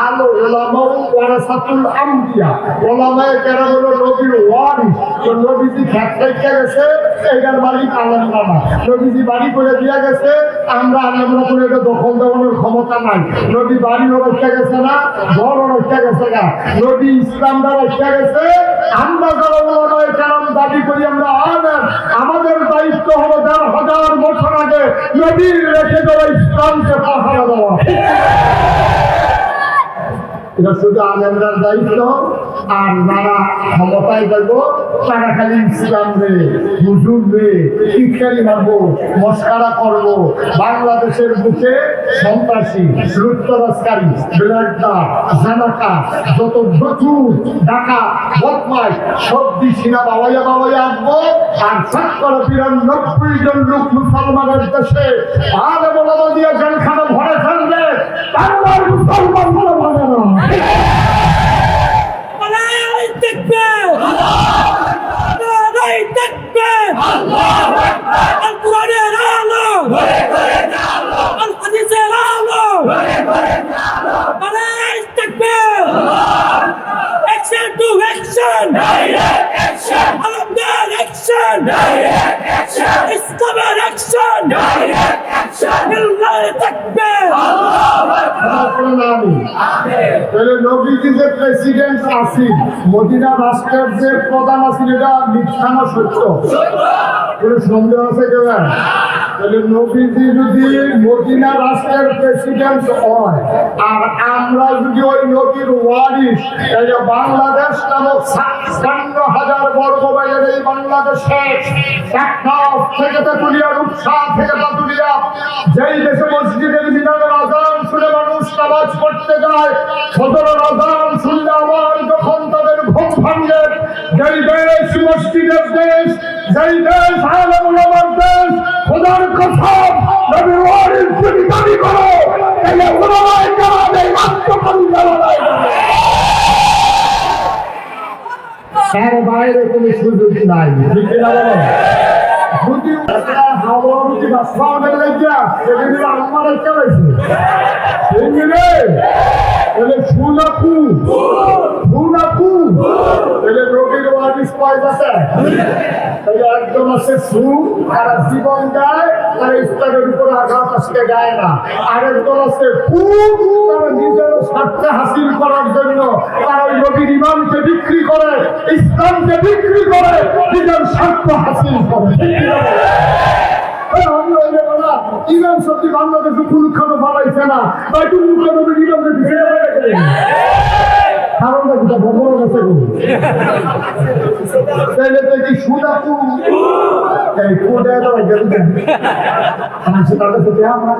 আল উলামাউ ওয়ারাসাতুল আমবিয়া, ওলামায়ে কেরাম হলো নবীর ওয়ারিস। তো নবীজি খেত থেকে গেছে এটার মালিক আলেমরা না, নবীজি বাড়ি করে দিয়া গেছে আমরা আলেমরা করে এটা দখল দেওয়ানোর ক্ষমতা নাই। নবী বাড়িও রক্ষা গেছে না, ঘরও রক্ষা গেছে না, নবী ইসলামটা রক্ষা গেছে। আমরা যারা ওলামায়ে কেরাম দাবি করি আমরা আলেম, আমাদের দায়িত্ব হলো ১,৫০০ বছর আগে নবীর রেখে দেওয়া ইসলামকে পাহারা দেওয়া। এটা শুধু আলেমরার দায়িত্ব। আর যারা ক্ষমতায় দেখবো তারা খালি ইসলাম রে হুজুর রে ইত্যাদি মারবো মস্কারা করবো। বাংলাদেশের বুকে সন্ত্রাসী লুটতরাজকারী বেলাটা জানাকা যত প্রচুর ডাকা বদমাই সব দিছিনা বাবাইয়া আসবো। আর ৯৫ জন লোক মুসলমানের দেশে আলে বলা দিয়ে জেলখানা ভরে ফেলবে বাংলার মুসলমান মানে না। নবীজি যে প্রেসিডেন্ট আছেন, মদিনা রাষ্ট্রের যে প্রধান আছেন, এটা মিথ্যা না সত্য? কোনো সন্দেহ আছে কেউ? তাহলে নবীজি যদি মদিনা রাষ্ট্রের প্রেসিডেন্ট হয় আর আমরা যদি ওই নবীর ওয়ারিস, এই যে বাংলাদেশ নামক ৫৬,০০০ বর্গ মাইলের এই বাংলাদেশে টেকনাফ থেকে তেঁতুলিয়া, রূপসা থেকে তেঁতুলিয়া, যেই দেশে মসজিদের মিনারের আযান শুনে মানুষ নামাজ পড়তে যায়, ফজরের আযান শুনলে আবার যখন তাদের ঘুম ভাঙে, যেই দেশ মসজিদের দেশ, যেই দেশ আলেম ওলামার দেশ, খোদার কসম নবীর ওয়ারিস যদি দাবি করো তাহলে ওলামায়ে কেরাম এই রাষ্ট্র পরিচালনায় তার বাইরে কোনো সুযোগ নাই। যদি হাওয়া সাউন্ডের লাগিয়া এগুলো আমার একটা হয়েছে এগুলো এলে সুনাকু সুনাকু এলে রোগীর ওয়ারিস পাই যাচ্ছে একজন আছে সু আর জীবন গায় আর ইস্তারের উপর আঘাত আসতে গায় না আরেকজন আছে ফু তারা নিজের স্বার্থে হাসিল করার জন্য তারা ওই নবীর ইমামকে বিক্রি করে ইসলামকে বিক্রি করে নিজের স্বার্থ হাসিল করে ইমাম সত্যি বাংলাদেশে পুরুক্ষানো বাড়াইছে না তাই তুমি নবীর ইমামকে বিক্রি করে কারণটা কি বড় গেছে তাহলে তো কি সুদাকু এই কোডে তো গেল আমি সেটা তো আমার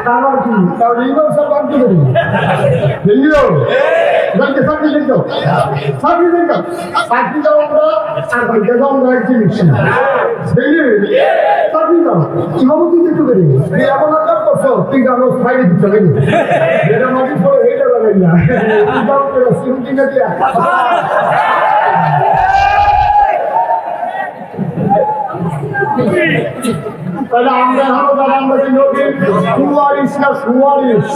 কারণ কি তাহলে ইমাম সব বাকি করি বুঝলো যাকে সাকি দিতো সাকি দাও আমরা আর ভাইকে দাও না এক জিনিস বুঝলি সাকি দাও ইমামতি দিতে পারি এই এমন একটা করছো তুই জানো সাইডে দিতে লাগে এটা মাটি পড়ে হেঁটে লাগাই না দাও করে সিমটি না দিয়া তাহলে আমরা হলো যারা আমরা কি নবীর সুয়ারিস না সুয়ারিস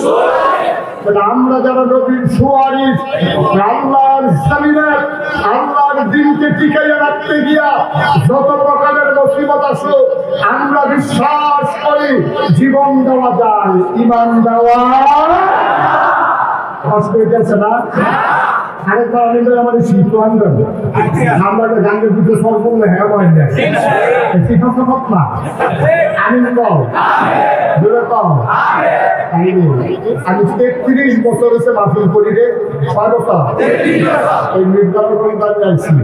তাহলে আমরা যারা নবীর সুয়ারিস আল্লাহর জমিনে আল্লাহর দিনকে টিকাইয়া রাখতে গিয়া যত প্রকারের মুসিবত আসুক আমরা বিশ্বাস করি জীবন দেওয়া যায় ঈমান দেওয়া কষ্ট হইতেছে না আরেক কারণে আমাদের শীত আনবেন আমরা গাঙ্গের দিকে সর্ব হ্যাঁ হয় না শিক্ষা সফল না আমি কম দূরে কম আমি ৩৩ বছর হচ্ছে মাফিল করি রে ৬ বছর এই নির্ধারণ যাচ্ছি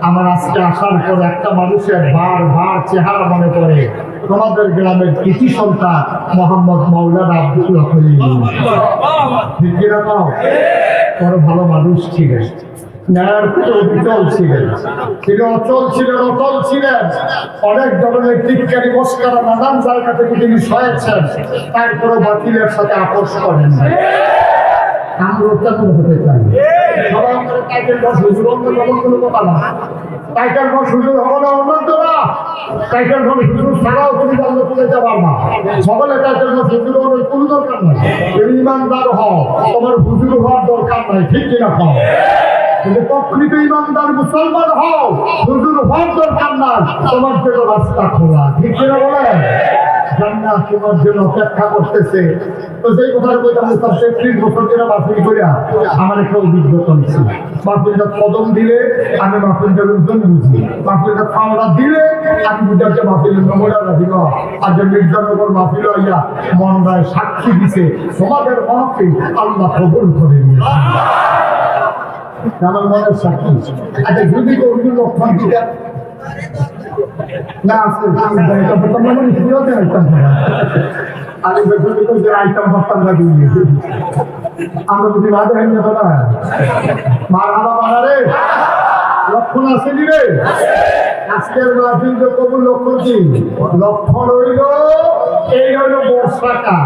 আমার আজকে আসার পর একটা মানুষের বার চেহারা মনে করে তোমাদের গ্রামের কৃষি সন্তান মোহাম্মদ মাওলানা আব্দুল হক ঠিক কিনা পাও বড় ভালো মানুষ ছিলেন ন্যায়ের অবিচল ছিলেন তিনি অচল ছিলেন অটল ছিলেন অনেক ধরনের টিটকারি মস্কারা নানান জায়গা থেকে তিনি সয়েছেন তারপরে বাতিলের সাথে আপোষ করেন আমরা উত্থাপন হতে চাই সবাই আমাদের টাইটেল বস হুজুর অন্য কোনো কথা না টাইটেল বস হুজুর হবো না অনন্ত না টাইটেল বস হুজুর ছাড়াও তুমি জানলে তুলে যাবার না সকলে টাইটেল বস হুজুর হওয়ার কোনো দরকার নাই তুমি ইমানদার হও তোমার হুজুর হওয়ার দরকার নাই ঠিক কিনা খাও কিন্তু প্রকৃত ইমানদার মুসলমান হও হুজুর হওয়ার দরকার নাই তোমার জন্য রাস্তা খোলা ঠিক কিনা বলেন জান্নাত তোমার জন্য অপেক্ষা করতেছে তো যেই কথাটা কইতাম ৩০ বছর ধরে মাহফিল কইরা আমার একটা অভিজ্ঞতা হচ্ছে মাহফিলটা কদম দিলে আমি মাহফিলটার ওজন বুঝি মাহফিলটা খাওয়া দিলে আমি বুঝাতে মাহফিলের নমুনা রাখি না আর যে মির্জানগর মাহফিল হইয়া মনরায় সাক্ষী দিছে তোমাদের মাহফিল আল্লাহ কবুল করে নিয়েছে আমার মনের সাক্ষী আচ্ছা যদি কোনো লক্ষণ দিতে না আজকে আমি আইটাম করতাম না আমরা যদি বাদে হয় না মার হাবা মারারে লক্ষণ আসেনি রে আজকের মাহফিল যে কবুল লক্ষণ কি লক্ষণ হইল এই হইল বর্ষাটা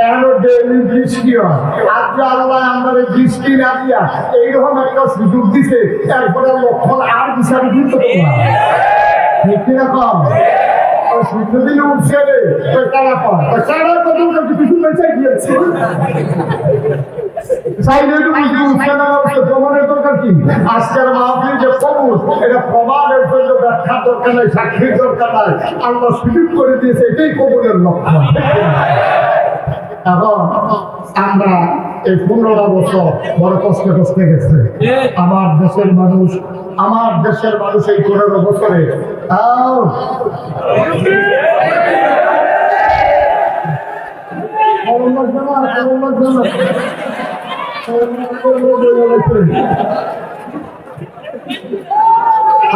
এখনো ডেইলি বৃষ্টি হয় আজকে আল্লাহ আমাদের বৃষ্টি না দিয়া এইরকম একটা সুযোগ দিছে এরপরে লক্ষণ আর হিসাবে কিন্তু কিরকম সূর্যদিন উঠছে রে তারা পর সারা কত কিছু বেঁচে গিয়েছে প্রমাণের দরকার কি আজকের মাহফিল যে কবুল এটা প্রমাণের জন্য ব্যাখ্যার দরকার নাই সাক্ষীর দরকার নাই আল্লাহ সুযোগ করে দিয়েছে এটাই কবুলের লক্ষণ এখন আমরা এই ১৫ বছর বড় কষ্টে গেছে আমার দেশের মানুষ এই ১৫ বছরে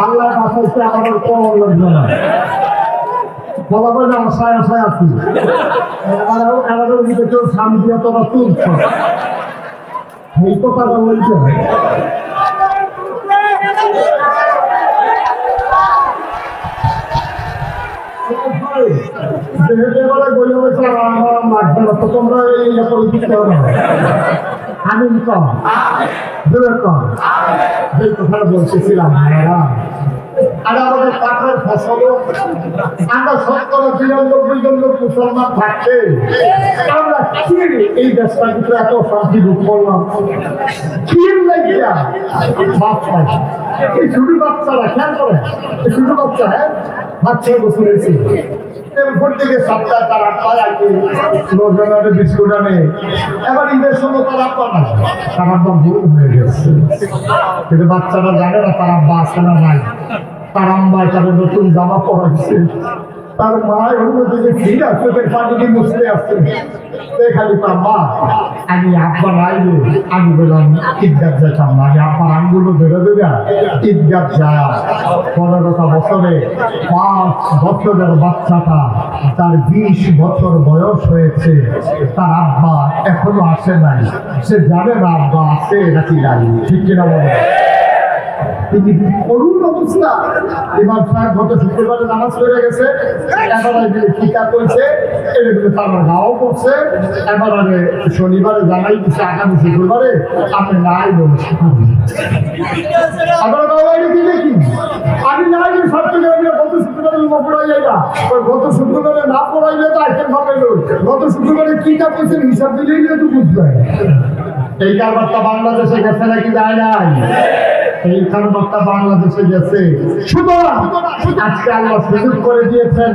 আল্লাহ বাঁচাইছে আমাদের কম লাগবে না বলা বলে আশায় আছি আমাদের ভিতরে কেউ শান্তি অথবা তুলছ এই কথাটা বলছে তোমরা এই পরিচিত আমি কম দূরের কম এই কথাটা বলতেছিলাম আর আমাদের কাঠের আসলে আমরা ৯৯ জন লোক মুসলমান থাকতে আমরা কি এই দেশটার ভিতরে এত শান্তি ভোগ করলাম? কি লাগিয়া বাচ্চা, এই ছোট বাচ্চারা খেয়াল করে, এই ছোট বাচ্চা, হ্যাঁ বাচ্চা বসে রয়েছে উপর থেকে সপ্তাহ তার আটটায় আর কি বিস্কুট আনে। এবার ঈদের সময় তার আব্বা না, তার আব্বা ভুল হয়ে গেছে, কিন্তু বাচ্চারা জানে না তার আব্বা আসে না নাই। তার আম্মায় তাদের নতুন জামা পরাচ্ছে, তার মায়ের হলো যে ঠিক আছে পানি দিয়ে মুছতে আসছে, খালি তার মা আমি আব্বা রাইলে আমি বললাম ঈদগাহ যেতাম না, আমি আব্বার আঙ্গুলো ধরে দেবে ঈদগাহ যায়। ১৫টা বছরে ৫ বছরের বাচ্চাটা, তার ২০ বছর বয়স হয়েছে, তার আব্বা এখনো আসে নাই, সে জানে না আব্বা আছে নাকি নাই, ঠিক কিনা বলে? তিনি করুণ অবস্থা। ইমাম সাহেব গত শুক্রবারে নামাজ পড়ে গেছে, এবারে টিকা করছে, এগুলো তার গাও করছে, এবারে শনিবারে জানাই দিচ্ছে আগামী শুক্রবারে আপনি নাই বলছেন। আবার দিলে কি আমি নাই গত শুক্রবারে পড়াই যাই না, গত শুক্রবারে না পড়াইলে তো আইটেম হবে। গত শুক্রবারে কি টা করছেন হিসাব দিলেই তো বুঝতে হয়। এই কারবারটা বাংলাদেশে গেছে নাকি যায় নাই? এই কারবারটা বাংলাদেশে গেছে। সুতরাং আজকে আল্লাহ সুযোগ করে দিয়েছেন,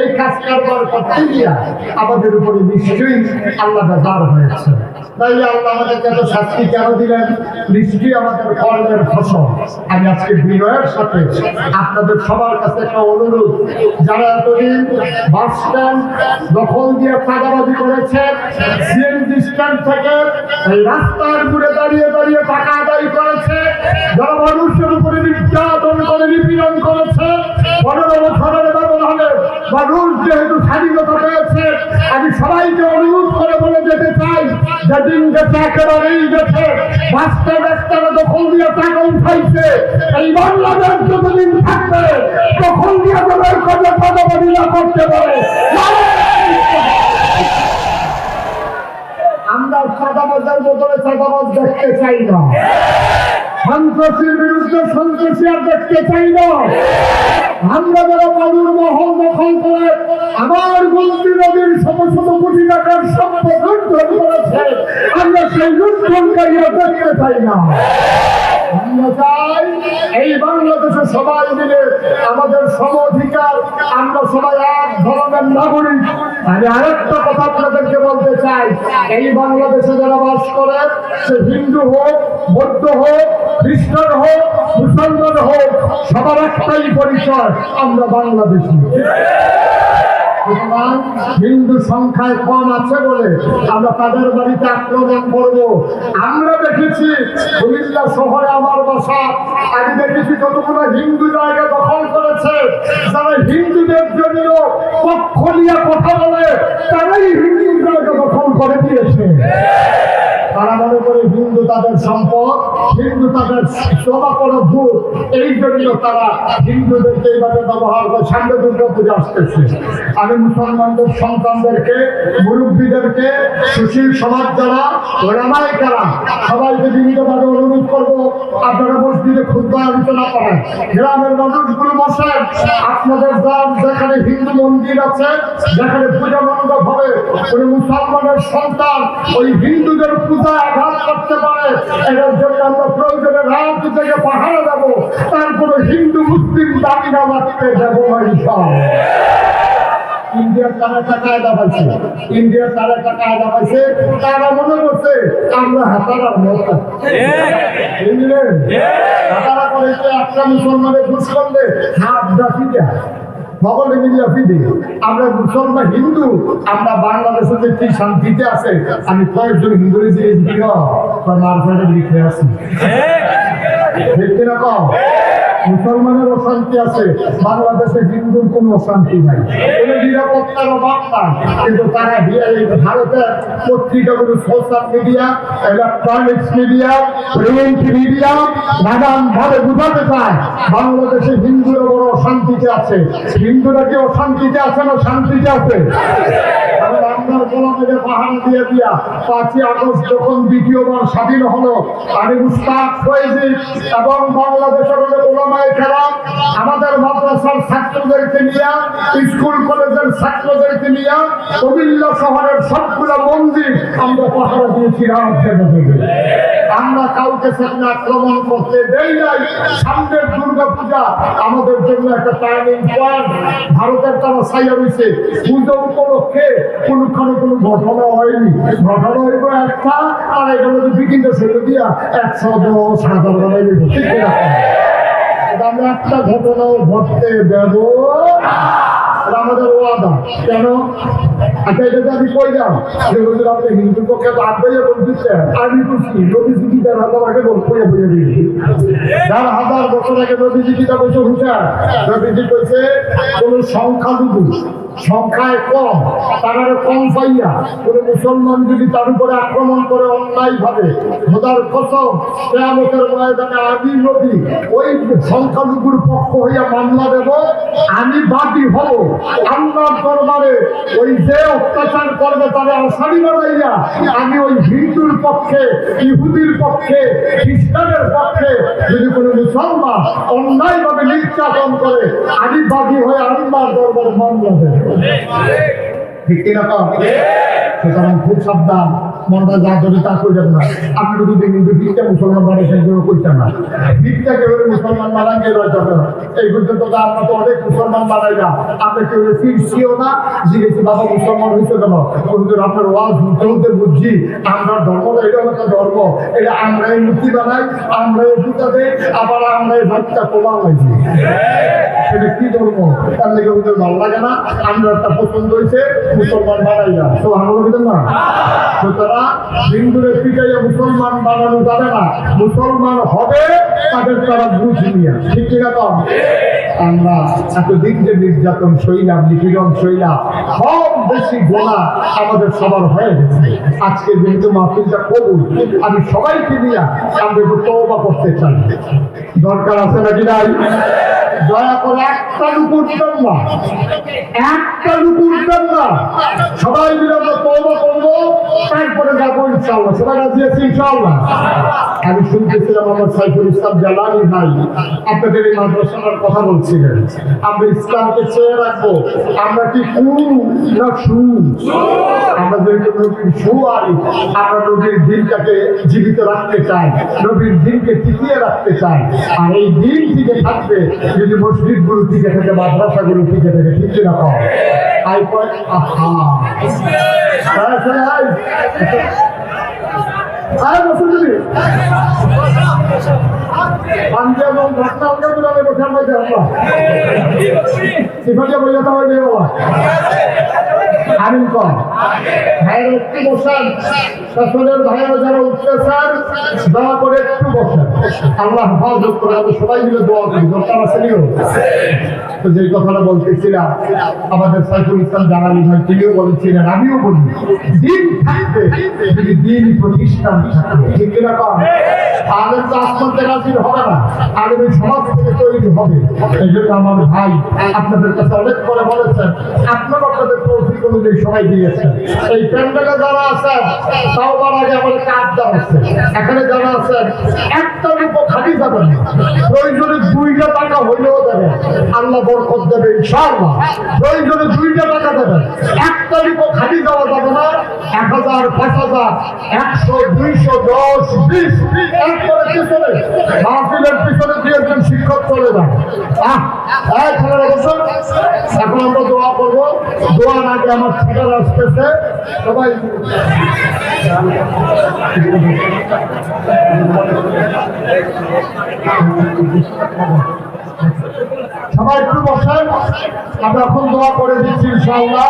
এই কাজ কারবার করতে গিয়া আমাদের উপরে নিশ্চয়ই আল্লাহ বেজার হয়েছে। তাই আল্লাহ আমাদেরকে এত শাস্তি কেন দিলেন? নিশ্চয়ই আমাদের কর্মের ফসল। আমি আজকে বিনয়ের সাথে আপনাদের সবার কাছে একটা অনুরোধ, যারা এতদিন বাস স্ট্যান্ড দখল দিয়ে চাঁদাবাজি করেছেন, সিএনজি স্ট্যান্ড থেকে এই রাস্তার ঘুরে দাঁড়িয়ে দাঁড়িয়ে টাকা আদায় করেছে, যারা মানুষের উপরে নির্যাতন করে নিপীড়ন করেছে, ১৫ বছরের ব্যবধানে মানুষ যেহেতু স্বাধীনতা পেয়েছে, আমি সবাইকে অনুরোধ করে বলে যেতে চাই, যেদিন গেছে একেবারেই গেছে। বাস্তব রাস্তারা দখল দিয়ে টাকা উঠাইছে, এই বাংলাদেশ যতদিন থাকবে দখল দিয়ে তাদের কাজে পদাবলীলা করতে পারে। আমরা চাঁদাবাজের বদলে চাঁদাবাজ দেখতে চাই না, সন্ত্রাসীর বিরুদ্ধে সন্ত্রাসী আর দেখতে চাই না। আমরা যারা বালুর মহল দখল করে আমার গন্তি নদীর শত শত কোটি টাকার সম্পদ লুণ্ঠন করেছে, আমরা সেই লুণ্ঠনকারী আর দেখতে চাই না। আমরা চাই এই বাংলাদেশে সবাই মিলে আমাদের সম অধিকার, আমরা সবাই এক ধরনের নাগরিক। আমি আরেকটা কথা আপনাদেরকে বলতে চাই, এই বাংলাদেশে যারা বাস করে, সে হিন্দু হোক, বৌদ্ধ হোক, খ্রিস্টান হোক, মুসলমান হোক, সবার একটাই পরিচয়, আমরা বাংলাদেশী। হিন্দু সংখ্যায় কম আছে বলে আমরা তাদের বাড়িতে আক্রমণ করব। আমরা দেখেছি কুমিল্লা শহরে আমার বাসা, আমি দেখেছি যতগুলো হিন্দু জায়গা দখল করেছে, যারা হিন্দুদের জন্য পক্ষ নিয়ে কথা বলে তারাই হিন্দু জায়গা দখল করে দিয়েছে। তারা মনে করে হিন্দু তাদের সম্পদ, হিন্দু তাদের সভা করে ভূত, এই জন্য তারা হিন্দুদেরকে এইভাবে ব্যবহার করে। সামনে দুর্গা পূজা আসতেছে, আমি মুসলমানদের সন্তানদেরকে, মুরব্বীদেরকে, সুশীল সমাজ যারা ওলামায়ে কেরাম সবাইকে বিভিন্নভাবে অনুরোধ করবো, আপনারা মসজিদে খুতবা আলোচনা করেন, গ্রামের মানুষগুলো বসেন, আপনাদের গ্রাম যেখানে হিন্দু মন্দির আছে, যেখানে পূজা মণ্ডপ হবে, ওই মুসলমানের সন্তান ওই হিন্দুদের আঘাত করতে পারে, এটার জন্য আমরা প্রয়োজনে রাত থেকে পাহাড়ে যাবো, তারপরে হিন্দু মুসলিম দাবি না মানতে যাবো। ইন্ডিয়ার তারা একটা কায়দা পাইছে, ইন্ডিয়ার তারা একটা কায়দা পাইছে, তারা মনে করছে আমরা হাতারার মতো হাতারা করেছে। একটা মুসলমানের ঘুষ করলে হাত ডাকি দেয়, সকলে মিলিয়ে ফিরে আমরা মুসলমান হিন্দু, আমরা বাংলাদেশে যে কি শান্তিতে আছে, আমি কয়েকজন হিন্দু মারফেটে লিখে আছি, দেখতে না কম মুসলমানের অশান্তি আছে, বাংলাদেশে হিন্দুর কোনো অশান্তি নাই, কোনো নিরাপত্তার অভাব নাই। কিন্তু তারা ভারতের পত্রিকাগুলো, social media, electronics media, print media নানান ভাবে বুঝাতে চায় বাংলাদেশে হিন্দুরা বড় অশান্তিতে আছে। হিন্দুরা কি অশান্তিতে আছে না শান্তিতে আছে? বাংলার গোলামীদের পাহাড় দিয়ে দিয়া ৫ই আগস্ট যখন দ্বিতীয়বার স্বাধীন হলো, আমি মুস্তাক ফয়েজি এবং বাংলাদেশের ওলামায়ে কেরাম আমাদের মাদ্রাসা মাদ্রাসার ছাত্রদেরকে নিয়ে, স্কুল কলেজের ছাত্রদেরকে নিয়ে কুমিল্লা শহরের সবগুলো মন্দির আমরা পাহারা দিয়েছি রাত জেগে। আমরা কাউকে সেখানে আক্রমণ করতে দেই নাই। সামনের দুর্গা পূজা আমাদের জন্য একটা টার্নিং পয়েন্ট। ভারতের তারা ছাইয়া রয়েছে, পুজো উপলক্ষে কোনোখানে কোনো ঘটনা হয়নি। ঘটনা হইব একটা, আর এটা যদি বিকিন্ত ছেড়ে দিয়া 110 সাধারণ ঠিক না। আমরা একটা ঘটনাও ঘটতে দেব আমাদের ওয়াদা। কেন? আচ্ছা, এটা আমি কইলাম যে আপনি হিন্দু পক্ষে আগে বলতেছেন, আমি খুশি নবীজি কি তার হাজার আগে বলে বুঝে দিয়েছি। 1000 বছর আগে নবীজি কিটা বসে হুঁচার নবীজি কইছে কোন সংখ্যালঘু সংখ্যায় কম, তারা কম পাইয়া কোন মুসলমান যদি তার উপরে আক্রমণ করে অন্যায় ভাবে, খোদার কসম কিয়ামতের ময়দানে আমি নবী ওই সংখ্যালঘুর পক্ষ হইয়া মামলা দেব, আমি বাদী হব আল্লাহর দরবারে। ওই যে অত্যাচার করবে তারা আসামি বানাইয়া আমি ওই হিন্দুর পক্ষে, ইহুদির পক্ষে, খ্রিস্টানের পক্ষে যদি কোনো মুসলমান অন্যায় ভাবে নির্যাতন করে আমি বাদী হয়ে আল্লাহর দরবারে মামলা দেব। ঠিক কিনা? সুতরাং খুব সাবধান, মনটা যা ধরে তা করবেন না। আপনি যদি দেখবেন যে ভিক্ষা মুসলমান বানাইছেন, কেউ করছেন না। ভিক্ষা কেউ মুসলমান বানান কে রয়েছে এই পর্যন্ত তো আমরা তো অনেক মুসলমান বানাই না। আপনি কেউ ফিরছিও না, জিজ্ঞেস বাবা মুসলমান হয়েছে কেন? আপনার ওয়াজ শুনতে বুঝছি আমরা ধর্মটা এটা একটা ধর্ম, এটা আমরাই মূর্তি বানাই, আমরাই পূজা দেই, আবার আমরাই বাচ্চা কোলা হয়েছি। এটা কি ধর্ম? তার লেগে ওদের ভালো লাগে না, আমরা একটা পছন্দ হয়েছে মুসলমান বানাই না। তো আমরা বলতেন না, সুতরাং হিন্দুদের পিটাইয়া মুসলমান বানানো যাবে না। মুসলমান হবে তাদের তারা বুঝ নিয়ে, ঠিক কিনা? কম আমরা এতদিন যে নির্যাতন সইলাম, নিপীড়ন সইলাম, সব বেশি গোনা আমাদের সবার হয়ে গেছে। আজকে যেহেতু মাহফিলটা কবুল, আমি সবাইকে নিয়ে আমরা একটু তওবা করতে চাই। দরকার আছে নাকি নাই? দয়া করে একটা লুক উঠবেন না, একটা লুক উঠবেন না। সবাই মিলে আমরা তওবা করবো, তারপরে যাবো ইনশাআল্লাহ। সবাই রাজি আছে ইনশাআল্লাহ? আমি শুনতেছিলাম আমার সাইফুল ইসলাম জালালি ভাই আপনাদের এই মাদ্রাসার কথা বলছিলেন। আমরা ইসলামকে চেয়ে রাখবো, আমরা কি কু না সু? আমরা যেহেতু নবীর সুয়ারি, আমরা নবীর দিনটাকে জীবিত রাখতে চাই, নবীর দিনকে টিকিয়ে রাখতে চাই। আর এই দিন টিকে থাকবে যদি মসজিদ গুলো টিকে থাকে, মাদ্রাসা গুলো টিকে থাকে, ঠিক কিনা? আই পয়েন্ট আহা আমিন কম ভাইয়ের একটু বসান, শাসনের ভাইয়েরা যারা উঠতেছেন দোয়া করে একটু বসেন। আল্লাহ হেফাজত করে, আমি সবাই মিলে দোয়া করি। দরকার আছে নিও তো যে কথাটা বলতেছিলাম, আমাদের সাইফুল ইসলাম জালালি ভাই তিনিও বলেছিলেন, আমিও বলি, দিন থাকবে যদি দিন প্রতিষ্ঠান থাকবে, ঠিক কিনা? কম আলেম তো আসমান থেকে হাজির হবে না, আলেমের সমাজ থেকে তৈরি হবে। এই জন্য আমার ভাই আপনাদের কাছে অনেক করে বলেছেন, আপনারা আপনাদের তৌফিক অনুযায়ী সবাই দিয়েছেন। এই প্যান্ডেলে যারা আছেন তাও তার আগে আমার একটা আবদার আছে, এখানে যারা আছেন একটা রূপ খালি যাবেন না, প্রয়োজনে 2টা টাকা হইলেও দেবেন, আল্লাহ বরকত দেবে ইনশাআল্লাহ। প্রয়োজনে 2টা টাকা দেবেন, একটা রূপ খালি যাওয়া যাবে না। 1000, 5000, 100, 200, 10, 20 এরপরে পিছনে মাহফিলের পিছনে দিয়ে একজন শিক্ষক চলে যান। এখন আমরা দোয়া করবো। দোয়ার আগে আমার ছেলের আসতেছে, সবাই সবাই একটু বসেন। আমরা এখন দোয়া করে দিচ্ছি ইনশাআল্লাহ।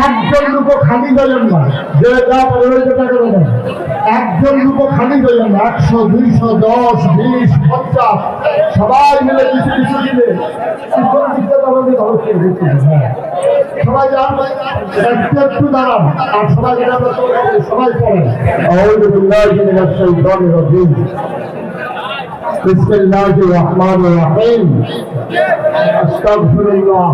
একজন লোক খালি যাবেন না, যে যা পড়ে টাকা দেবেন। একজন লোক খালি যাবেন না, 100, 200, 10, 20, 50 সবাই মিলে কিছু কিছু দিলে সবাই যান, একটু একটু দাঁড়ান, আর সবাই সবাই পড়েন। بسم الله الرحمن الرحيم استغفر الله